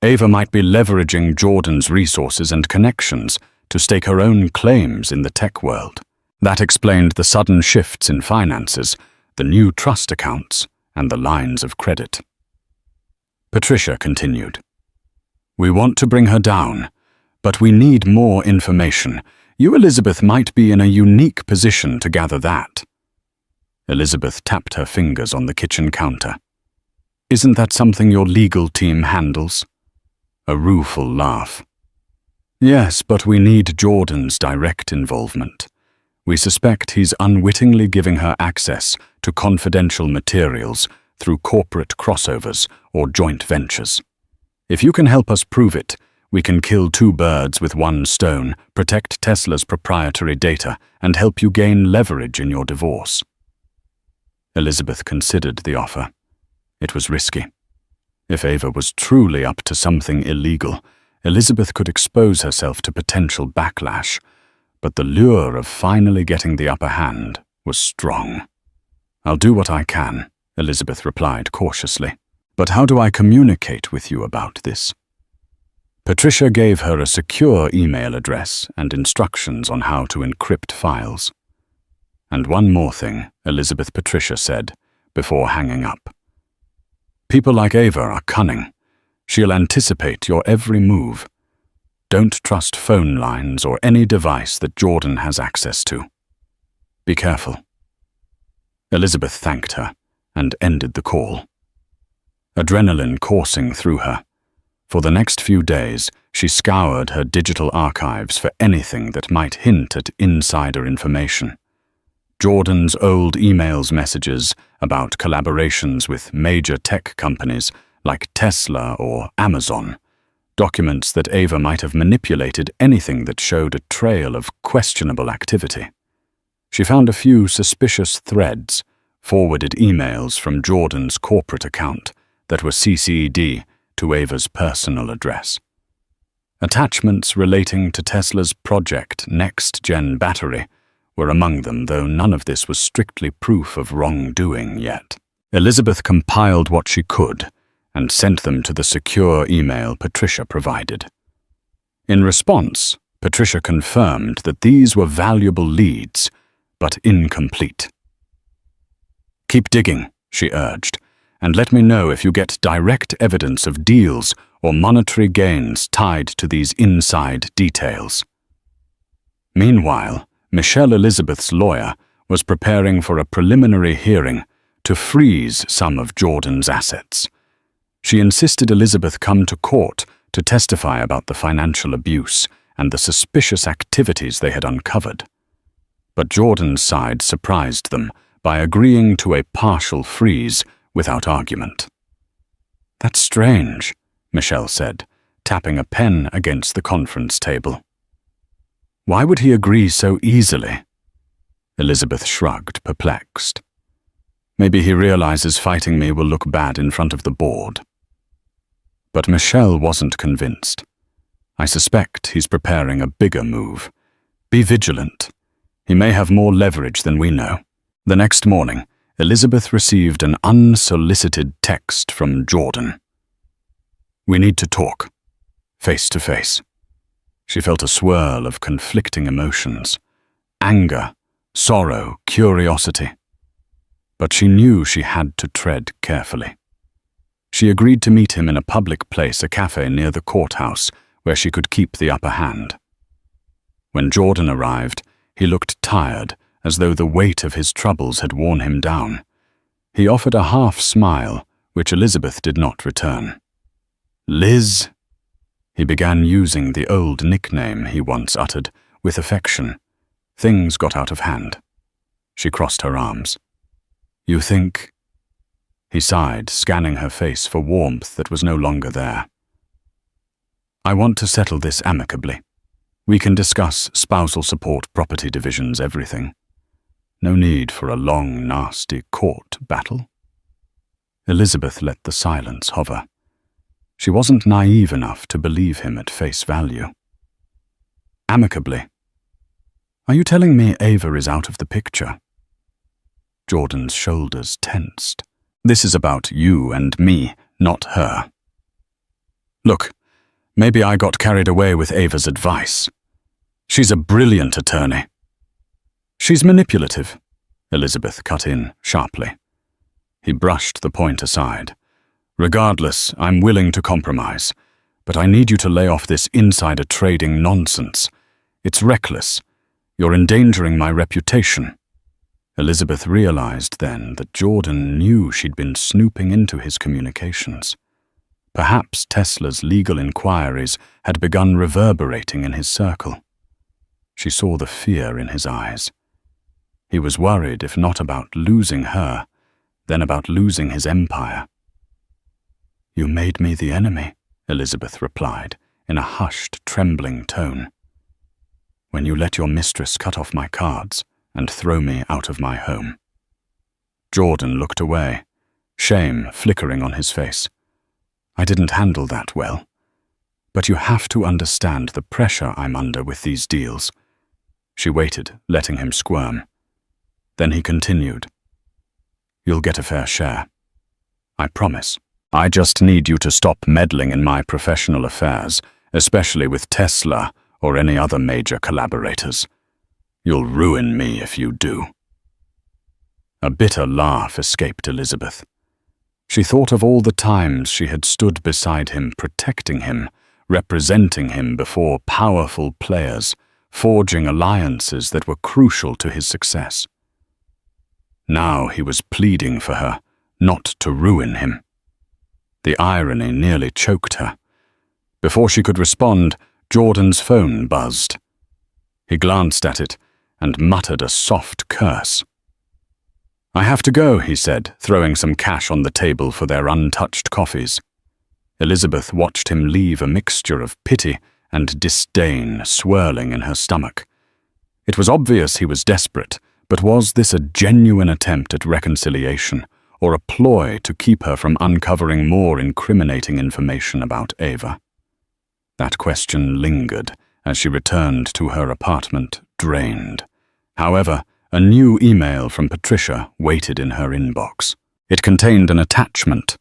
Ava might be leveraging Jordan's resources and connections to stake her own claims in the tech world. That explained the sudden shifts in finances, the new trust accounts, and the lines of credit. Patricia continued. "We want to bring her down, but we need more information. You, Elizabeth, might be in a unique position to gather that." Elizabeth tapped her fingers on the kitchen counter. "Isn't that something your legal team handles?" A rueful laugh. "Yes, but we need Jordan's direct involvement. We suspect he's unwittingly giving her access to confidential materials through corporate crossovers or joint ventures. If you can help us prove it, we can kill 2 birds with 1 stone, protect Tesla's proprietary data, and help you gain leverage in your divorce." Elizabeth considered the offer. It was risky. If Ava was truly up to something illegal, Elizabeth could expose herself to potential backlash, but the lure of finally getting the upper hand was strong. I'll do what I can, Elizabeth replied cautiously. But how do I communicate with you about this? Patricia gave her a secure email address and instructions on how to encrypt files. And one more thing, Patricia said, before hanging up. People like Ava are cunning. She'll anticipate your every move. Don't trust phone lines or any device that Jordan has access to. Be careful. Elizabeth thanked her and ended the call. Adrenaline coursing through her. For the next few days, she scoured her digital archives for anything that might hint at insider information. Jordan's old messages about collaborations with major tech companies like Tesla or Amazon, documents that Ava might have manipulated anything that showed a trail of questionable activity. She found a few suspicious threads, forwarded emails from Jordan's corporate account that were CC'd to Ava's personal address. Attachments relating to Tesla's Project Next Gen battery were among them, though none of this was strictly proof of wrongdoing yet. Elizabeth compiled what she could and sent them to the secure email Patricia provided. In response, Patricia confirmed that these were valuable leads, but incomplete. Keep digging, she urged, and let me know if you get direct evidence of deals or monetary gains tied to these inside details. Meanwhile, Michelle Elizabeth's lawyer was preparing for a preliminary hearing to freeze some of Jordan's assets. She insisted Elizabeth come to court to testify about the financial abuse and the suspicious activities they had uncovered. But Jordan's side surprised them by agreeing to a partial freeze without argument. That's strange, Michelle said, tapping a pen against the conference table. Why would he agree so easily? Elizabeth shrugged, perplexed. Maybe he realizes fighting me will look bad in front of the board. But Michelle wasn't convinced. I suspect he's preparing a bigger move. Be vigilant. He may have more leverage than we know. The next morning, Elizabeth received an unsolicited text from Jordan. We need to talk, face to face. She felt a swirl of conflicting emotions, anger, sorrow, curiosity. But she knew she had to tread carefully. She agreed to meet him in a public place, a cafe near the courthouse, where she could keep the upper hand. When Jordan arrived, he looked tired, as though the weight of his troubles had worn him down. He offered a half smile, which Elizabeth did not return. Liz? He began using the old nickname he once uttered, with affection. Things got out of hand. She crossed her arms. You think? He sighed, scanning her face for warmth that was no longer there. I want to settle this amicably. We can discuss spousal support, property divisions, everything. No need for a long, nasty court battle. Elizabeth let the silence hover. She wasn't naive enough to believe him at face value. Amicably. Are you telling me Ava is out of the picture? Jordan's shoulders tensed. This is about you and me, not her. Look, maybe I got carried away with Ava's advice. She's a brilliant attorney. She's manipulative, Elizabeth cut in sharply. He brushed the point aside. Regardless, I'm willing to compromise, but I need you to lay off this insider trading nonsense. It's reckless. You're endangering my reputation. Elizabeth realized then that Jordan knew she'd been snooping into his communications. Perhaps Tesla's legal inquiries had begun reverberating in his circle. She saw the fear in his eyes. He was worried, if not about losing her, then about losing his empire. You made me the enemy, Elizabeth replied, in a hushed, trembling tone. When you let your mistress cut off my cards and throw me out of my home. Jordan looked away, shame flickering on his face. I didn't handle that well. But you have to understand the pressure I'm under with these deals. She waited, letting him squirm. Then he continued. You'll get a fair share. I promise. I just need you to stop meddling in my professional affairs, especially with Tesla or any other major collaborators. You'll ruin me if you do." A bitter laugh escaped Elizabeth. She thought of all the times she had stood beside him, protecting him, representing him before powerful players, forging alliances that were crucial to his success. Now he was pleading for her, not to ruin him. The irony nearly choked her. Before she could respond, Jordan's phone buzzed. He glanced at it and muttered a soft curse. "I have to go," he said, throwing some cash on the table for their untouched coffees. Elizabeth watched him leave a mixture of pity and disdain swirling in her stomach. It was obvious he was desperate, but was this a genuine attempt at reconciliation, or a ploy to keep her from uncovering more incriminating information about Ava? That question lingered as she returned to her apartment, drained. However, a new email from Patricia waited in her inbox. It contained an attachment,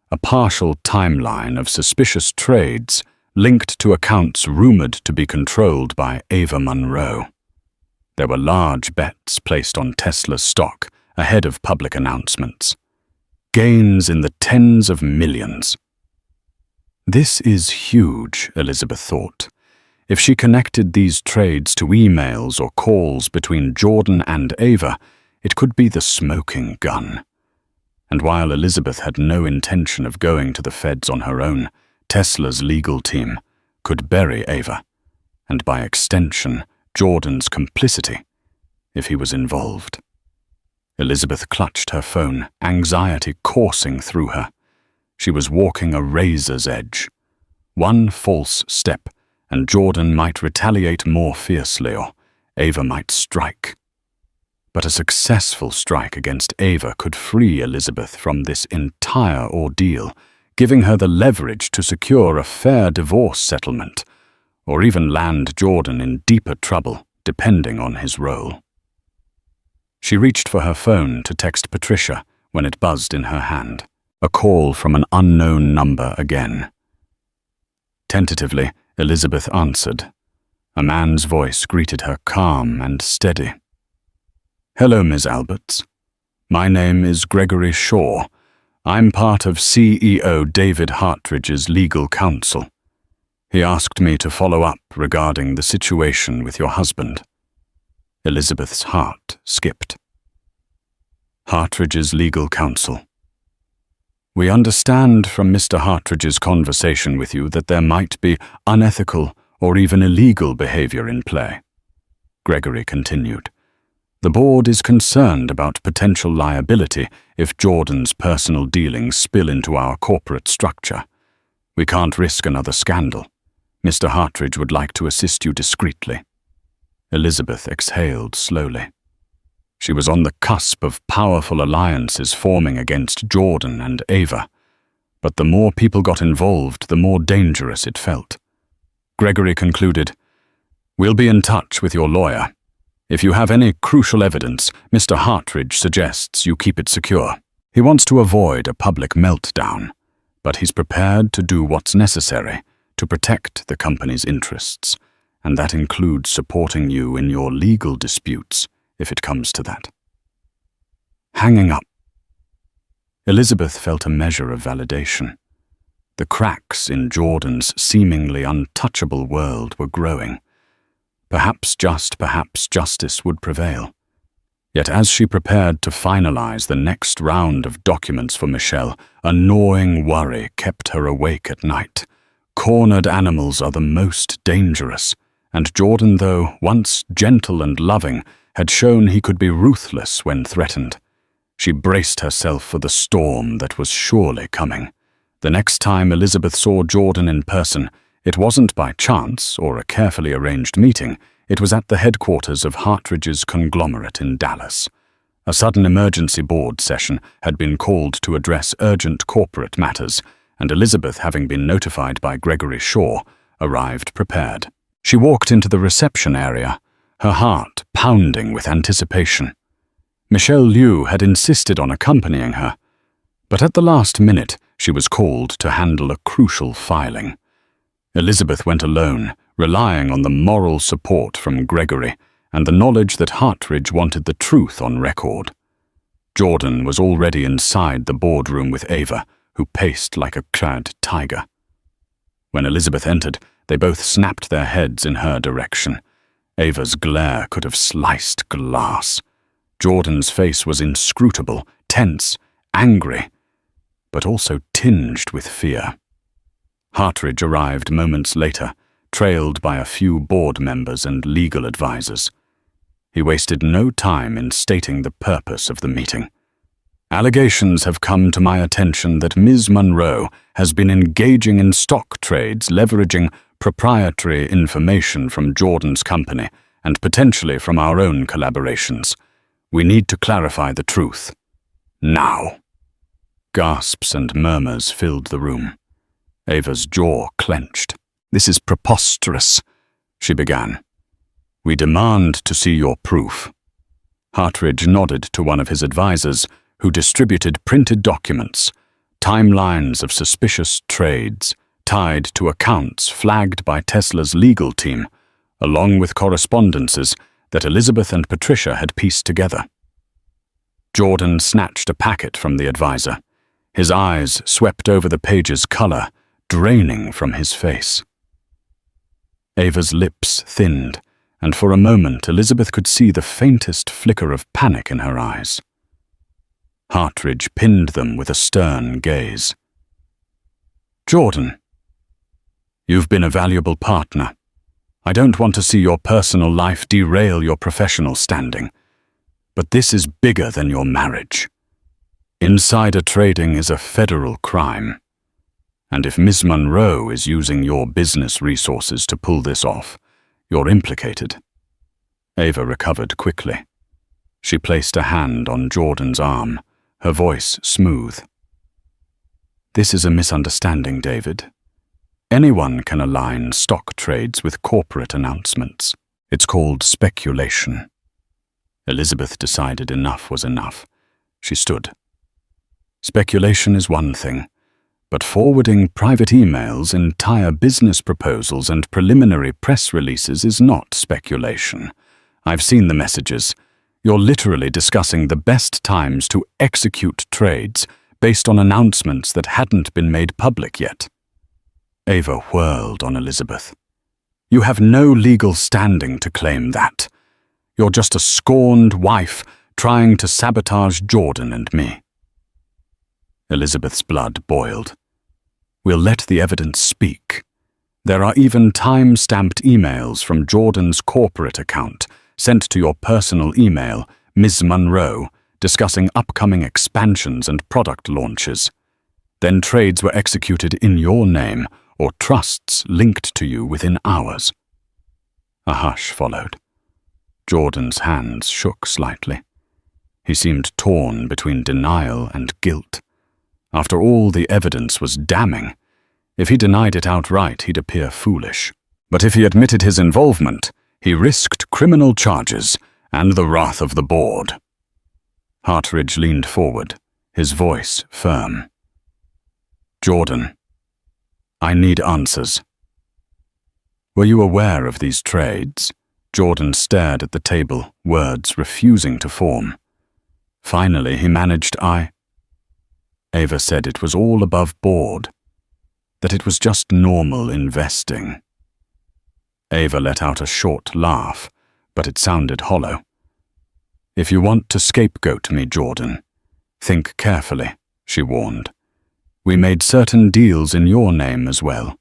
a partial timeline of suspicious trades linked to accounts rumored to be controlled by Ava Monroe. There were large bets placed on Tesla's stock ahead of public announcements. Gains in the tens of millions. This is huge, Elizabeth thought. If she connected these trades to emails or calls between Jordan and Ava, it could be the smoking gun. And while Elizabeth had no intention of going to the feds on her own, Tesla's legal team could bury Ava, and by extension, Jordan's complicity, if he was involved. Elizabeth clutched her phone, anxiety coursing through her. She was walking a razor's edge. One false step, and Jordan might retaliate more fiercely, or Ava might strike. But a successful strike against Ava could free Elizabeth from this entire ordeal, giving her the leverage to secure a fair divorce settlement, or even land Jordan in deeper trouble, depending on his role. She reached for her phone to text Patricia when it buzzed in her hand. A call from an unknown number again. Tentatively, Elizabeth answered. A man's voice greeted her calm and steady. "Hello, Ms. Alberts. My name is Gregory Shaw. I'm part of CEO David Hartridge's legal counsel. He asked me to follow up regarding the situation with your husband." Elizabeth's heart skipped. Hartridge's legal counsel. "We understand from Mr. Hartridge's conversation with you that there might be unethical or even illegal behavior in play," Gregory continued. "The board is concerned about potential liability if Jordan's personal dealings spill into our corporate structure. We can't risk another scandal. Mr. Hartridge would like to assist you discreetly." Elizabeth exhaled slowly. She was on the cusp of powerful alliances forming against Jordan and Ava, but the more people got involved, the more dangerous it felt. Gregory concluded, "We'll be in touch with your lawyer. If you have any crucial evidence, Mr. Hartridge suggests you keep it secure. He wants to avoid a public meltdown, but he's prepared to do what's necessary to protect the company's interests, and that includes supporting you in your legal disputes if it comes to that." Hanging up. Elizabeth felt a measure of validation. The cracks in Jordan's seemingly untouchable world were growing. Perhaps justice would prevail. Yet as she prepared to finalize the next round of documents for Michelle, a gnawing worry kept her awake at night. Cornered animals are the most dangerous, and Jordan, though once gentle and loving, had shown he could be ruthless when threatened. She braced herself for the storm that was surely coming. The next time Elizabeth saw Jordan in person, it wasn't by chance or a carefully arranged meeting. It was at the headquarters of Hartridge's conglomerate in Dallas. A sudden emergency board session had been called to address urgent corporate matters, and Elizabeth, having been notified by Gregory Shaw, arrived prepared. She walked into the reception area, her heart pounding with anticipation. Michelle Liu had insisted on accompanying her, but at the last minute she was called to handle a crucial filing. Elizabeth went alone, relying on the moral support from Gregory and the knowledge that Hartridge wanted the truth on record. Jordan was already inside the boardroom with Ava, who paced like a clad tiger. When Elizabeth entered, they both snapped their heads in her direction. Ava's glare could have sliced glass. Jordan's face was inscrutable, tense, angry, but also tinged with fear. Hartridge arrived moments later, trailed by a few board members and legal advisors. He wasted no time in stating the purpose of the meeting. Allegations have come to my attention that Ms. Monroe has been engaging in stock trades leveraging proprietary information from Jordan's company and potentially from our own collaborations. We need to clarify the truth. Now. Gasps and murmurs filled the room. Ava's jaw clenched. This is preposterous, she began. We demand to see your proof. Hartridge nodded to one of his advisors, who distributed printed documents, timelines of suspicious trades, tied to accounts flagged by Tesla's legal team, along with correspondences that Elizabeth and Patricia had pieced together. Jordan snatched a packet from the advisor. His eyes swept over the page's color, draining from his face. Ava's lips thinned, and for a moment Elizabeth could see the faintest flicker of panic in her eyes. Hartridge pinned them with a stern gaze. Jordan, you've been a valuable partner. I don't want to see your personal life derail your professional standing, but this is bigger than your marriage. Insider trading is a federal crime, and if Ms. Monroe is using your business resources to pull this off, you're implicated. Ava recovered quickly. She placed a hand on Jordan's arm, her voice smooth. This is a misunderstanding, David. Anyone can align stock trades with corporate announcements. It's called speculation. Elizabeth decided enough was enough. She stood. Speculation is one thing, but forwarding private emails, entire business proposals, and preliminary press releases is not speculation. I've seen the messages. You're literally discussing the best times to execute trades based on announcements that hadn't been made public yet. Ava whirled on Elizabeth. You have no legal standing to claim that. You're just a scorned wife trying to sabotage Jordan and me. Elizabeth's blood boiled. We'll let the evidence speak. There are even time-stamped emails from Jordan's corporate account sent to your personal email, Ms. Monroe, discussing upcoming expansions and product launches. Then trades were executed in your name or trusts linked to you within hours. A hush followed. Jordan's hands shook slightly. He seemed torn between denial and guilt. After all, the evidence was damning. If he denied it outright, he'd appear foolish. But if he admitted his involvement, he risked criminal charges and the wrath of the board. Hartridge leaned forward, his voice firm. Jordan, I need answers. Were you aware of these trades? Jordan stared at the table, words refusing to form. Finally, he managed Ava said it was all above board, that it was just normal investing. Ava let out a short laugh, but it sounded hollow. If you want to scapegoat me, Jordan, think carefully, she warned. We made certain deals in your name as well.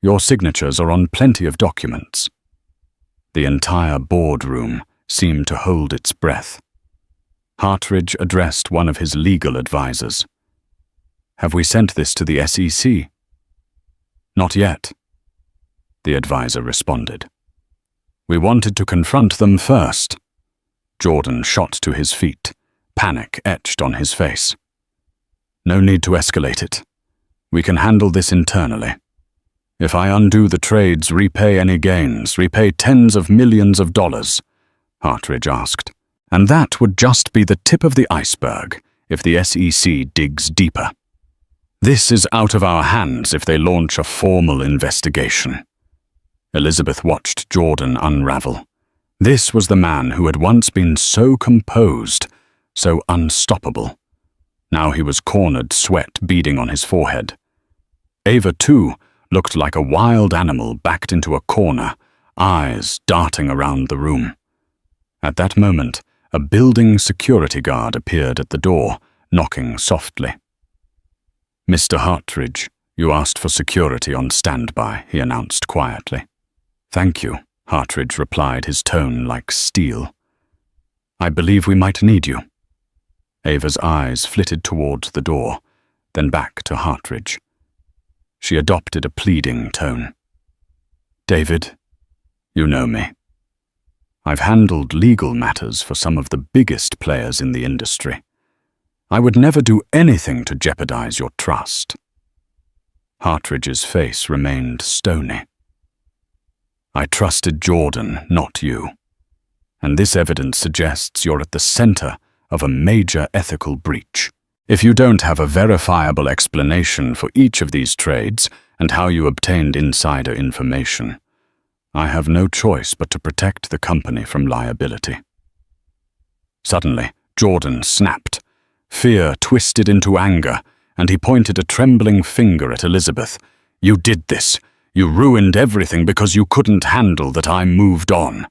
Your signatures are on plenty of documents. The entire boardroom seemed to hold its breath. Hartridge addressed one of his legal advisors. Have we sent this to the SEC? Not yet, the advisor responded. We wanted to confront them first. Jordan shot to his feet, panic etched on his face. No need to escalate it. We can handle this internally. If I undo the trades, repay any gains, repay tens of millions of dollars, Hartridge asked, And that would just be the tip of the iceberg if the SEC digs deeper. This is out of our hands if they launch a formal investigation. Elizabeth watched Jordan unravel. This was the man who had once been so composed, so unstoppable. Now he was cornered, sweat beading on his forehead. Ava, too, looked like a wild animal backed into a corner, eyes darting around the room. At that moment, a building security guard appeared at the door, knocking softly. "Mr. Hartridge, you asked for security on standby," he announced quietly. "Thank you," Hartridge replied, his tone like steel. "I believe we might need you." Ava's eyes flitted towards the door, then back to Hartridge. She adopted a pleading tone. "David, you know me. I've handled legal matters for some of the biggest players in the industry. I would never do anything to jeopardize your trust." Hartridge's face remained stony. "I trusted Jordan, not you. And this evidence suggests you're at the center of a major ethical breach. If you don't have a verifiable explanation for each of these trades and how you obtained insider information, I have no choice but to protect the company from liability." Suddenly, Jordan snapped. Fear twisted into anger, and he pointed a trembling finger at Elizabeth. "You did this. You ruined everything because you couldn't handle that I moved on."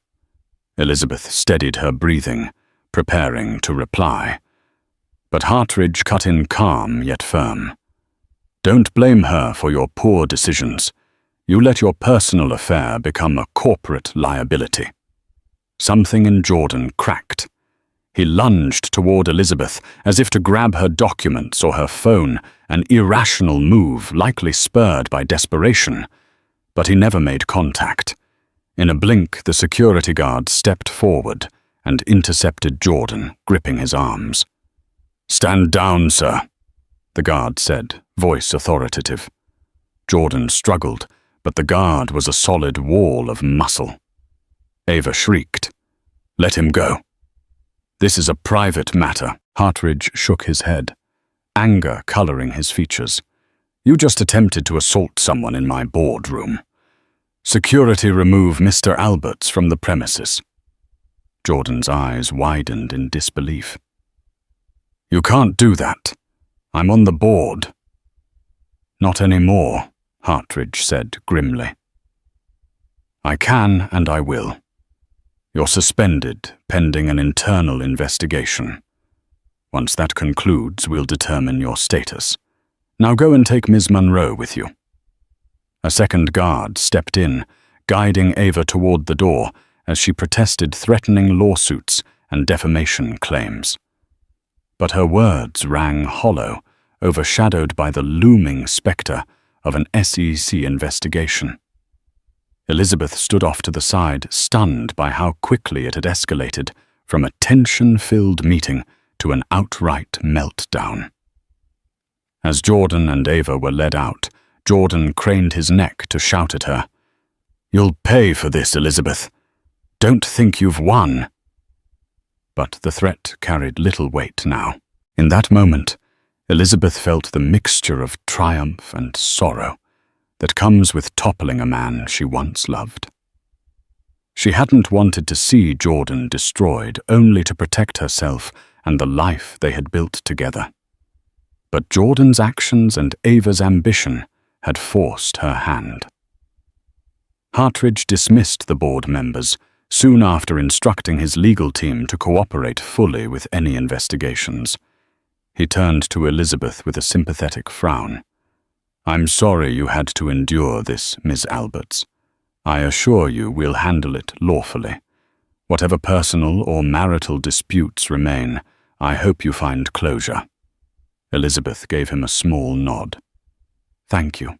Elizabeth steadied her breathing, preparing to reply. But Hartridge cut in calm yet firm. "Don't blame her for your poor decisions. You let your personal affair become a corporate liability." Something in Jordan cracked. He lunged toward Elizabeth as if to grab her documents or her phone, an irrational move likely spurred by desperation. But he never made contact. In a blink, the security guard stepped forward and intercepted Jordan, gripping his arms. "Stand down, sir," the guard said, voice authoritative. Jordan struggled, but the guard was a solid wall of muscle. Ava shrieked. "Let him go." "This is a private matter." Hartridge shook his head, anger coloring his features. "You just attempted to assault someone in my boardroom. Security remove Mr. Alberts from the premises." Jordan's eyes widened in disbelief. "You can't do that. I'm on the board." "Not anymore," Hartridge said grimly. "I can and I will. You're suspended pending an internal investigation. Once that concludes, we'll determine your status. Now go and take Ms. Monroe with you." A second guard stepped in, guiding Ava toward the door as she protested threatening lawsuits and defamation claims. But her words rang hollow, overshadowed by the looming specter of an SEC investigation. Elizabeth stood off to the side, stunned by how quickly it had escalated from a tension-filled meeting to an outright meltdown. As Jordan and Ava were led out, Jordan craned his neck to shout at her, "You'll pay for this, Elizabeth. Don't think you've won." But the threat carried little weight now. In that moment, Elizabeth felt the mixture of triumph and sorrow that comes with toppling a man she once loved. She hadn't wanted to see Jordan destroyed, only to protect herself and the life they had built together. But Jordan's actions and Ava's ambition had forced her hand. Hartridge dismissed the board members, soon after instructing his legal team to cooperate fully with any investigations. He turned to Elizabeth with a sympathetic frown. "I'm sorry you had to endure this, Ms. Alberts. I assure you we'll handle it lawfully. Whatever personal or marital disputes remain, I hope you find closure." Elizabeth gave him a small nod. "Thank you.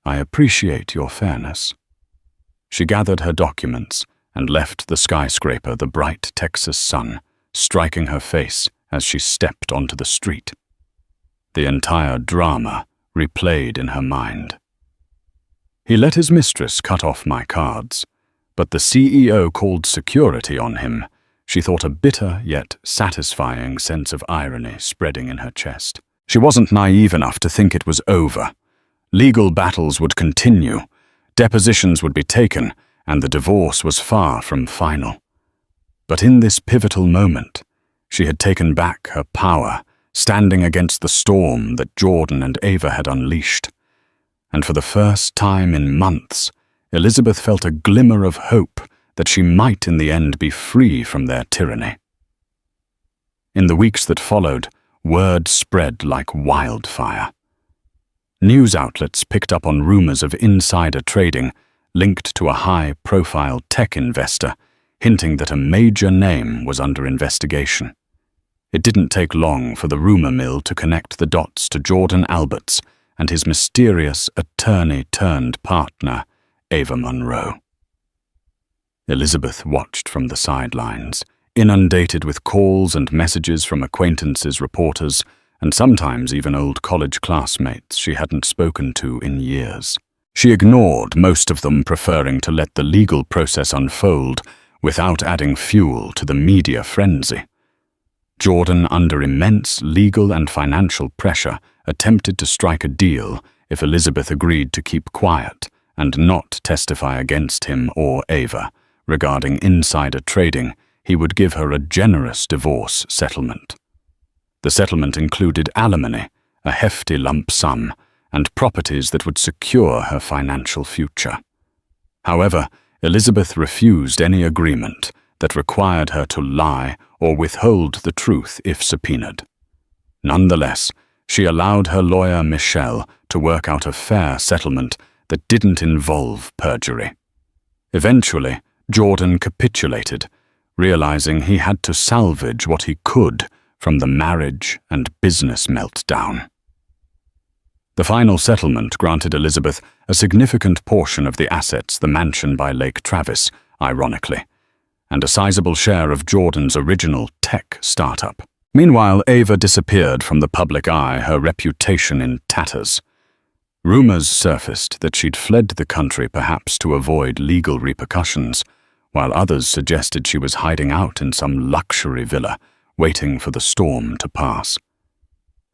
I appreciate your fairness." She gathered her documents and left the skyscraper, the bright Texas sun, striking her face as she stepped onto the street. The entire drama replayed in her mind. He let his mistress cut off my cards, but the CEO called security on him, she thought a bitter yet satisfying sense of irony spreading in her chest. She wasn't naive enough to think it was over. Legal battles would continue, depositions would be taken, and the divorce was far from final. But in this pivotal moment, she had taken back her power, standing against the storm that Jordan and Ava had unleashed. And for the first time in months, Elizabeth felt a glimmer of hope that she might in the end be free from their tyranny. In the weeks that followed, word spread like wildfire. News outlets picked up on rumors of insider trading linked to a high-profile tech investor, hinting that a major name was under investigation. It didn't take long for the rumor mill to connect the dots to Jordan Alberts and his mysterious attorney-turned-partner, Ava Monroe. Elizabeth watched from the sidelines, inundated with calls and messages from acquaintances, reporters, and sometimes even old college classmates she hadn't spoken to in years. She ignored most of them, preferring to let the legal process unfold without adding fuel to the media frenzy. Jordan, under immense legal and financial pressure, attempted to strike a deal if Elizabeth agreed to keep quiet and not testify against him or Ava. Regarding insider trading, he would give her a generous divorce settlement. The settlement included alimony, a hefty lump sum, and properties that would secure her financial future. However, Elizabeth refused any agreement that required her to lie or withhold the truth if subpoenaed. Nonetheless, she allowed her lawyer Michelle to work out a fair settlement that didn't involve perjury. Eventually, Jordan capitulated, realizing he had to salvage what he could from the marriage and business meltdown. The final settlement granted Elizabeth a significant portion of the assets, the mansion by Lake Travis, ironically, and a sizable share of Jordan's original tech startup. Meanwhile, Ava disappeared from the public eye, her reputation in tatters. Rumors surfaced that she'd fled the country perhaps to avoid legal repercussions, while others suggested she was hiding out in some luxury villa, waiting for the storm to pass.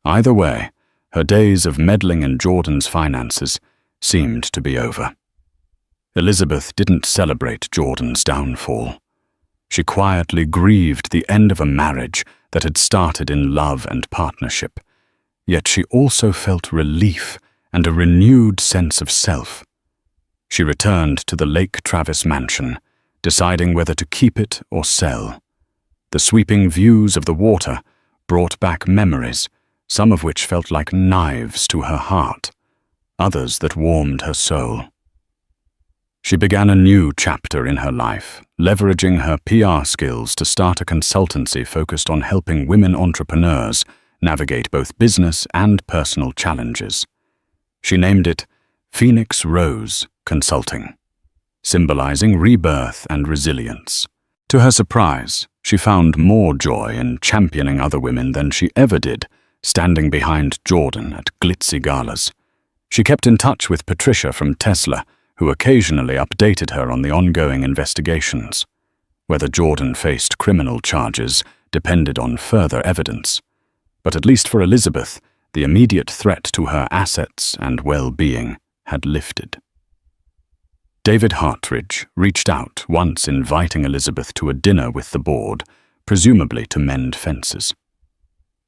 Either way, her days of meddling in Jordan's finances seemed to be over. Elizabeth didn't celebrate Jordan's downfall. She quietly grieved the end of a marriage that had started in love and partnership, yet she also felt relief and a renewed sense of self. She returned to the Lake Travis mansion, deciding whether to keep it or sell. The sweeping views of the water brought back memories, some of which felt like knives to her heart, others that warmed her soul. She began a new chapter in her life, leveraging her PR skills to start a consultancy focused on helping women entrepreneurs navigate both business and personal challenges. She named it Phoenix Rose Consulting, symbolizing rebirth and resilience. To her surprise, she found more joy in championing other women than she ever did, standing behind Jordan at glitzy galas. She kept in touch with Patricia from Tesla, who occasionally updated her on the ongoing investigations. Whether Jordan faced criminal charges depended on further evidence. But at least for Elizabeth, the immediate threat to her assets and well-being had lifted. David Hartridge reached out, once inviting Elizabeth to a dinner with the board, presumably to mend fences.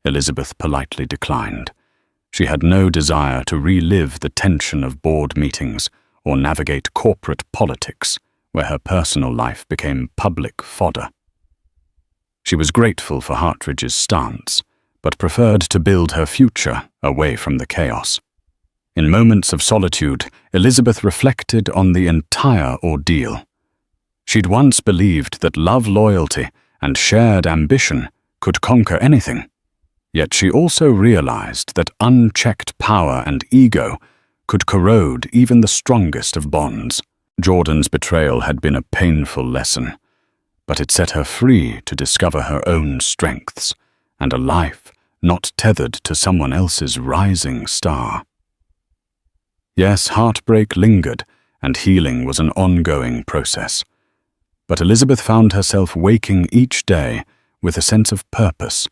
Elizabeth politely declined. She had no desire to relive the tension of board meetings or navigate corporate politics, where her personal life became public fodder. She was grateful for Hartridge's stance, but preferred to build her future away from the chaos. In moments of solitude, Elizabeth reflected on the entire ordeal. She'd once believed that love, loyalty, and shared ambition could conquer anything. Yet she also realized that unchecked power and ego could corrode even the strongest of bonds. Jordan's betrayal had been a painful lesson, but it set her free to discover her own strengths and a life not tethered to someone else's rising star. Yes, heartbreak lingered, and healing was an ongoing process. But Elizabeth found herself waking each day with a sense of purpose.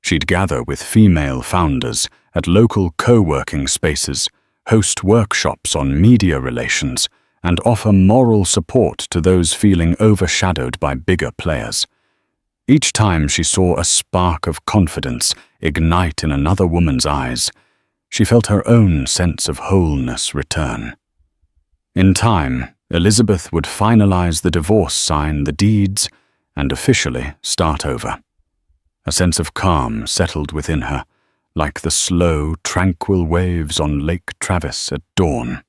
She'd gather with female founders at local co-working spaces, host workshops on media relations, and offer moral support to those feeling overshadowed by bigger players. Each time she saw a spark of confidence ignite in another woman's eyes, she felt her own sense of wholeness return. In time, Elizabeth would finalize the divorce, sign the deeds, and officially start over. A sense of calm settled within her, like the slow, tranquil waves on Lake Travis at dawn.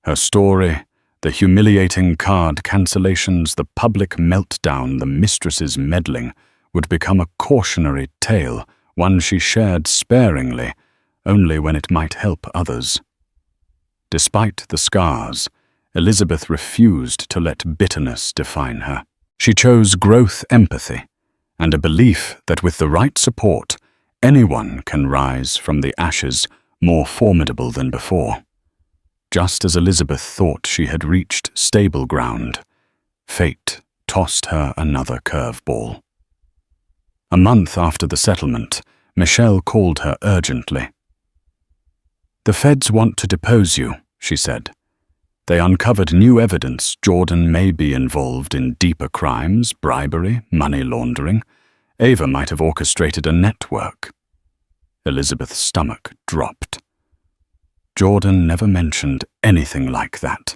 Her story, the humiliating card cancellations, the public meltdown, the mistress's meddling, would become a cautionary tale, one she shared sparingly, only when it might help others. Despite the scars, Elizabeth refused to let bitterness define her. She chose growth empathy, and a belief that with the right support, anyone can rise from the ashes more formidable than before. Just as Elizabeth thought she had reached stable ground, fate tossed her another curveball. A month after the settlement, Michelle called her urgently. "The feds want to depose you," she said. "They uncovered new evidence Jordan may be involved in deeper crimes, bribery, money laundering. Ava might have orchestrated a network." Elizabeth's stomach dropped. "Jordan never mentioned anything like that.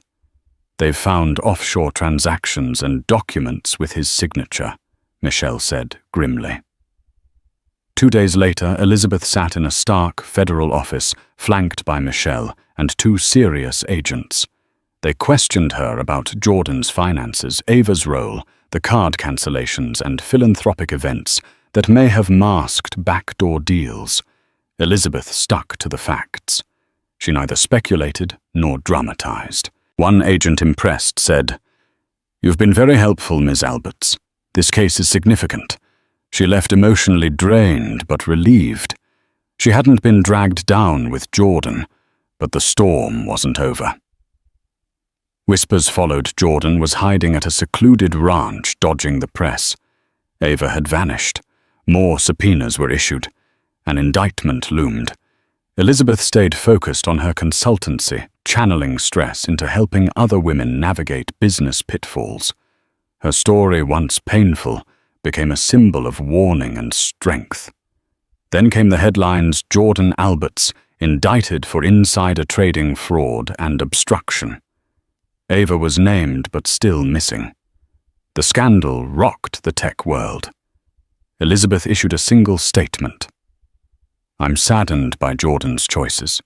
They've found offshore transactions and documents with his signature," Michelle said grimly. 2 days later, Elizabeth sat in a stark federal office, flanked by Michelle and 2 serious agents. They questioned her about Jordan's finances, Ava's role, the card cancellations, and philanthropic events that may have masked backdoor deals. Elizabeth stuck to the facts. She neither speculated nor dramatized. One agent, impressed, said, "You've been very helpful, Ms. Alberts. This case is significant." She left emotionally drained but relieved. She hadn't been dragged down with Jordan, but the storm wasn't over. Whispers followed Jordan was hiding at a secluded ranch, dodging the press. Ava had vanished. More subpoenas were issued. An indictment loomed. Elizabeth stayed focused on her consultancy, channeling stress into helping other women navigate business pitfalls. Her story, once painful, became a symbol of warning and strength. Then came the headlines: Jordan Alberts indicted for insider trading, fraud, and obstruction. Ava was named but still missing. The scandal rocked the tech world. Elizabeth issued a single statement. "I'm saddened by Jordan's choices.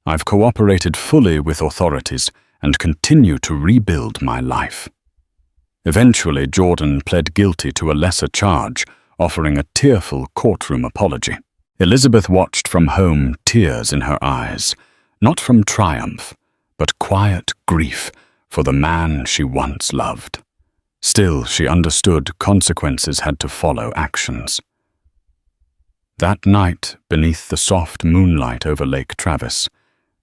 I've cooperated fully with authorities and continue to rebuild my life." Eventually, Jordan pled guilty to a lesser charge, offering a tearful courtroom apology. Elizabeth watched from home, tears in her eyes, not from triumph, but quiet grief for the man she once loved. Still, she understood consequences had to follow actions. That night, beneath the soft moonlight over Lake Travis,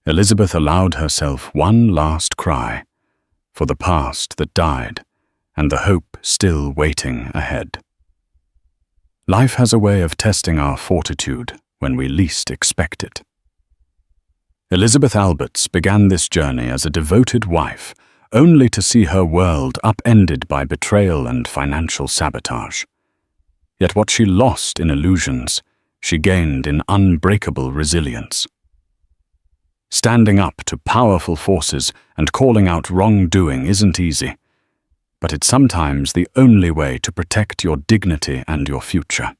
Elizabeth allowed herself one last cry for the past that died and the hope still waiting ahead. Life has a way of testing our fortitude when we least expect it. Elizabeth Alberts began this journey as a devoted wife, only to see her world upended by betrayal and financial sabotage. Yet what she lost in illusions, she gained in unbreakable resilience. Standing up to powerful forces and calling out wrongdoing isn't easy, but it's sometimes the only way to protect your dignity and your future.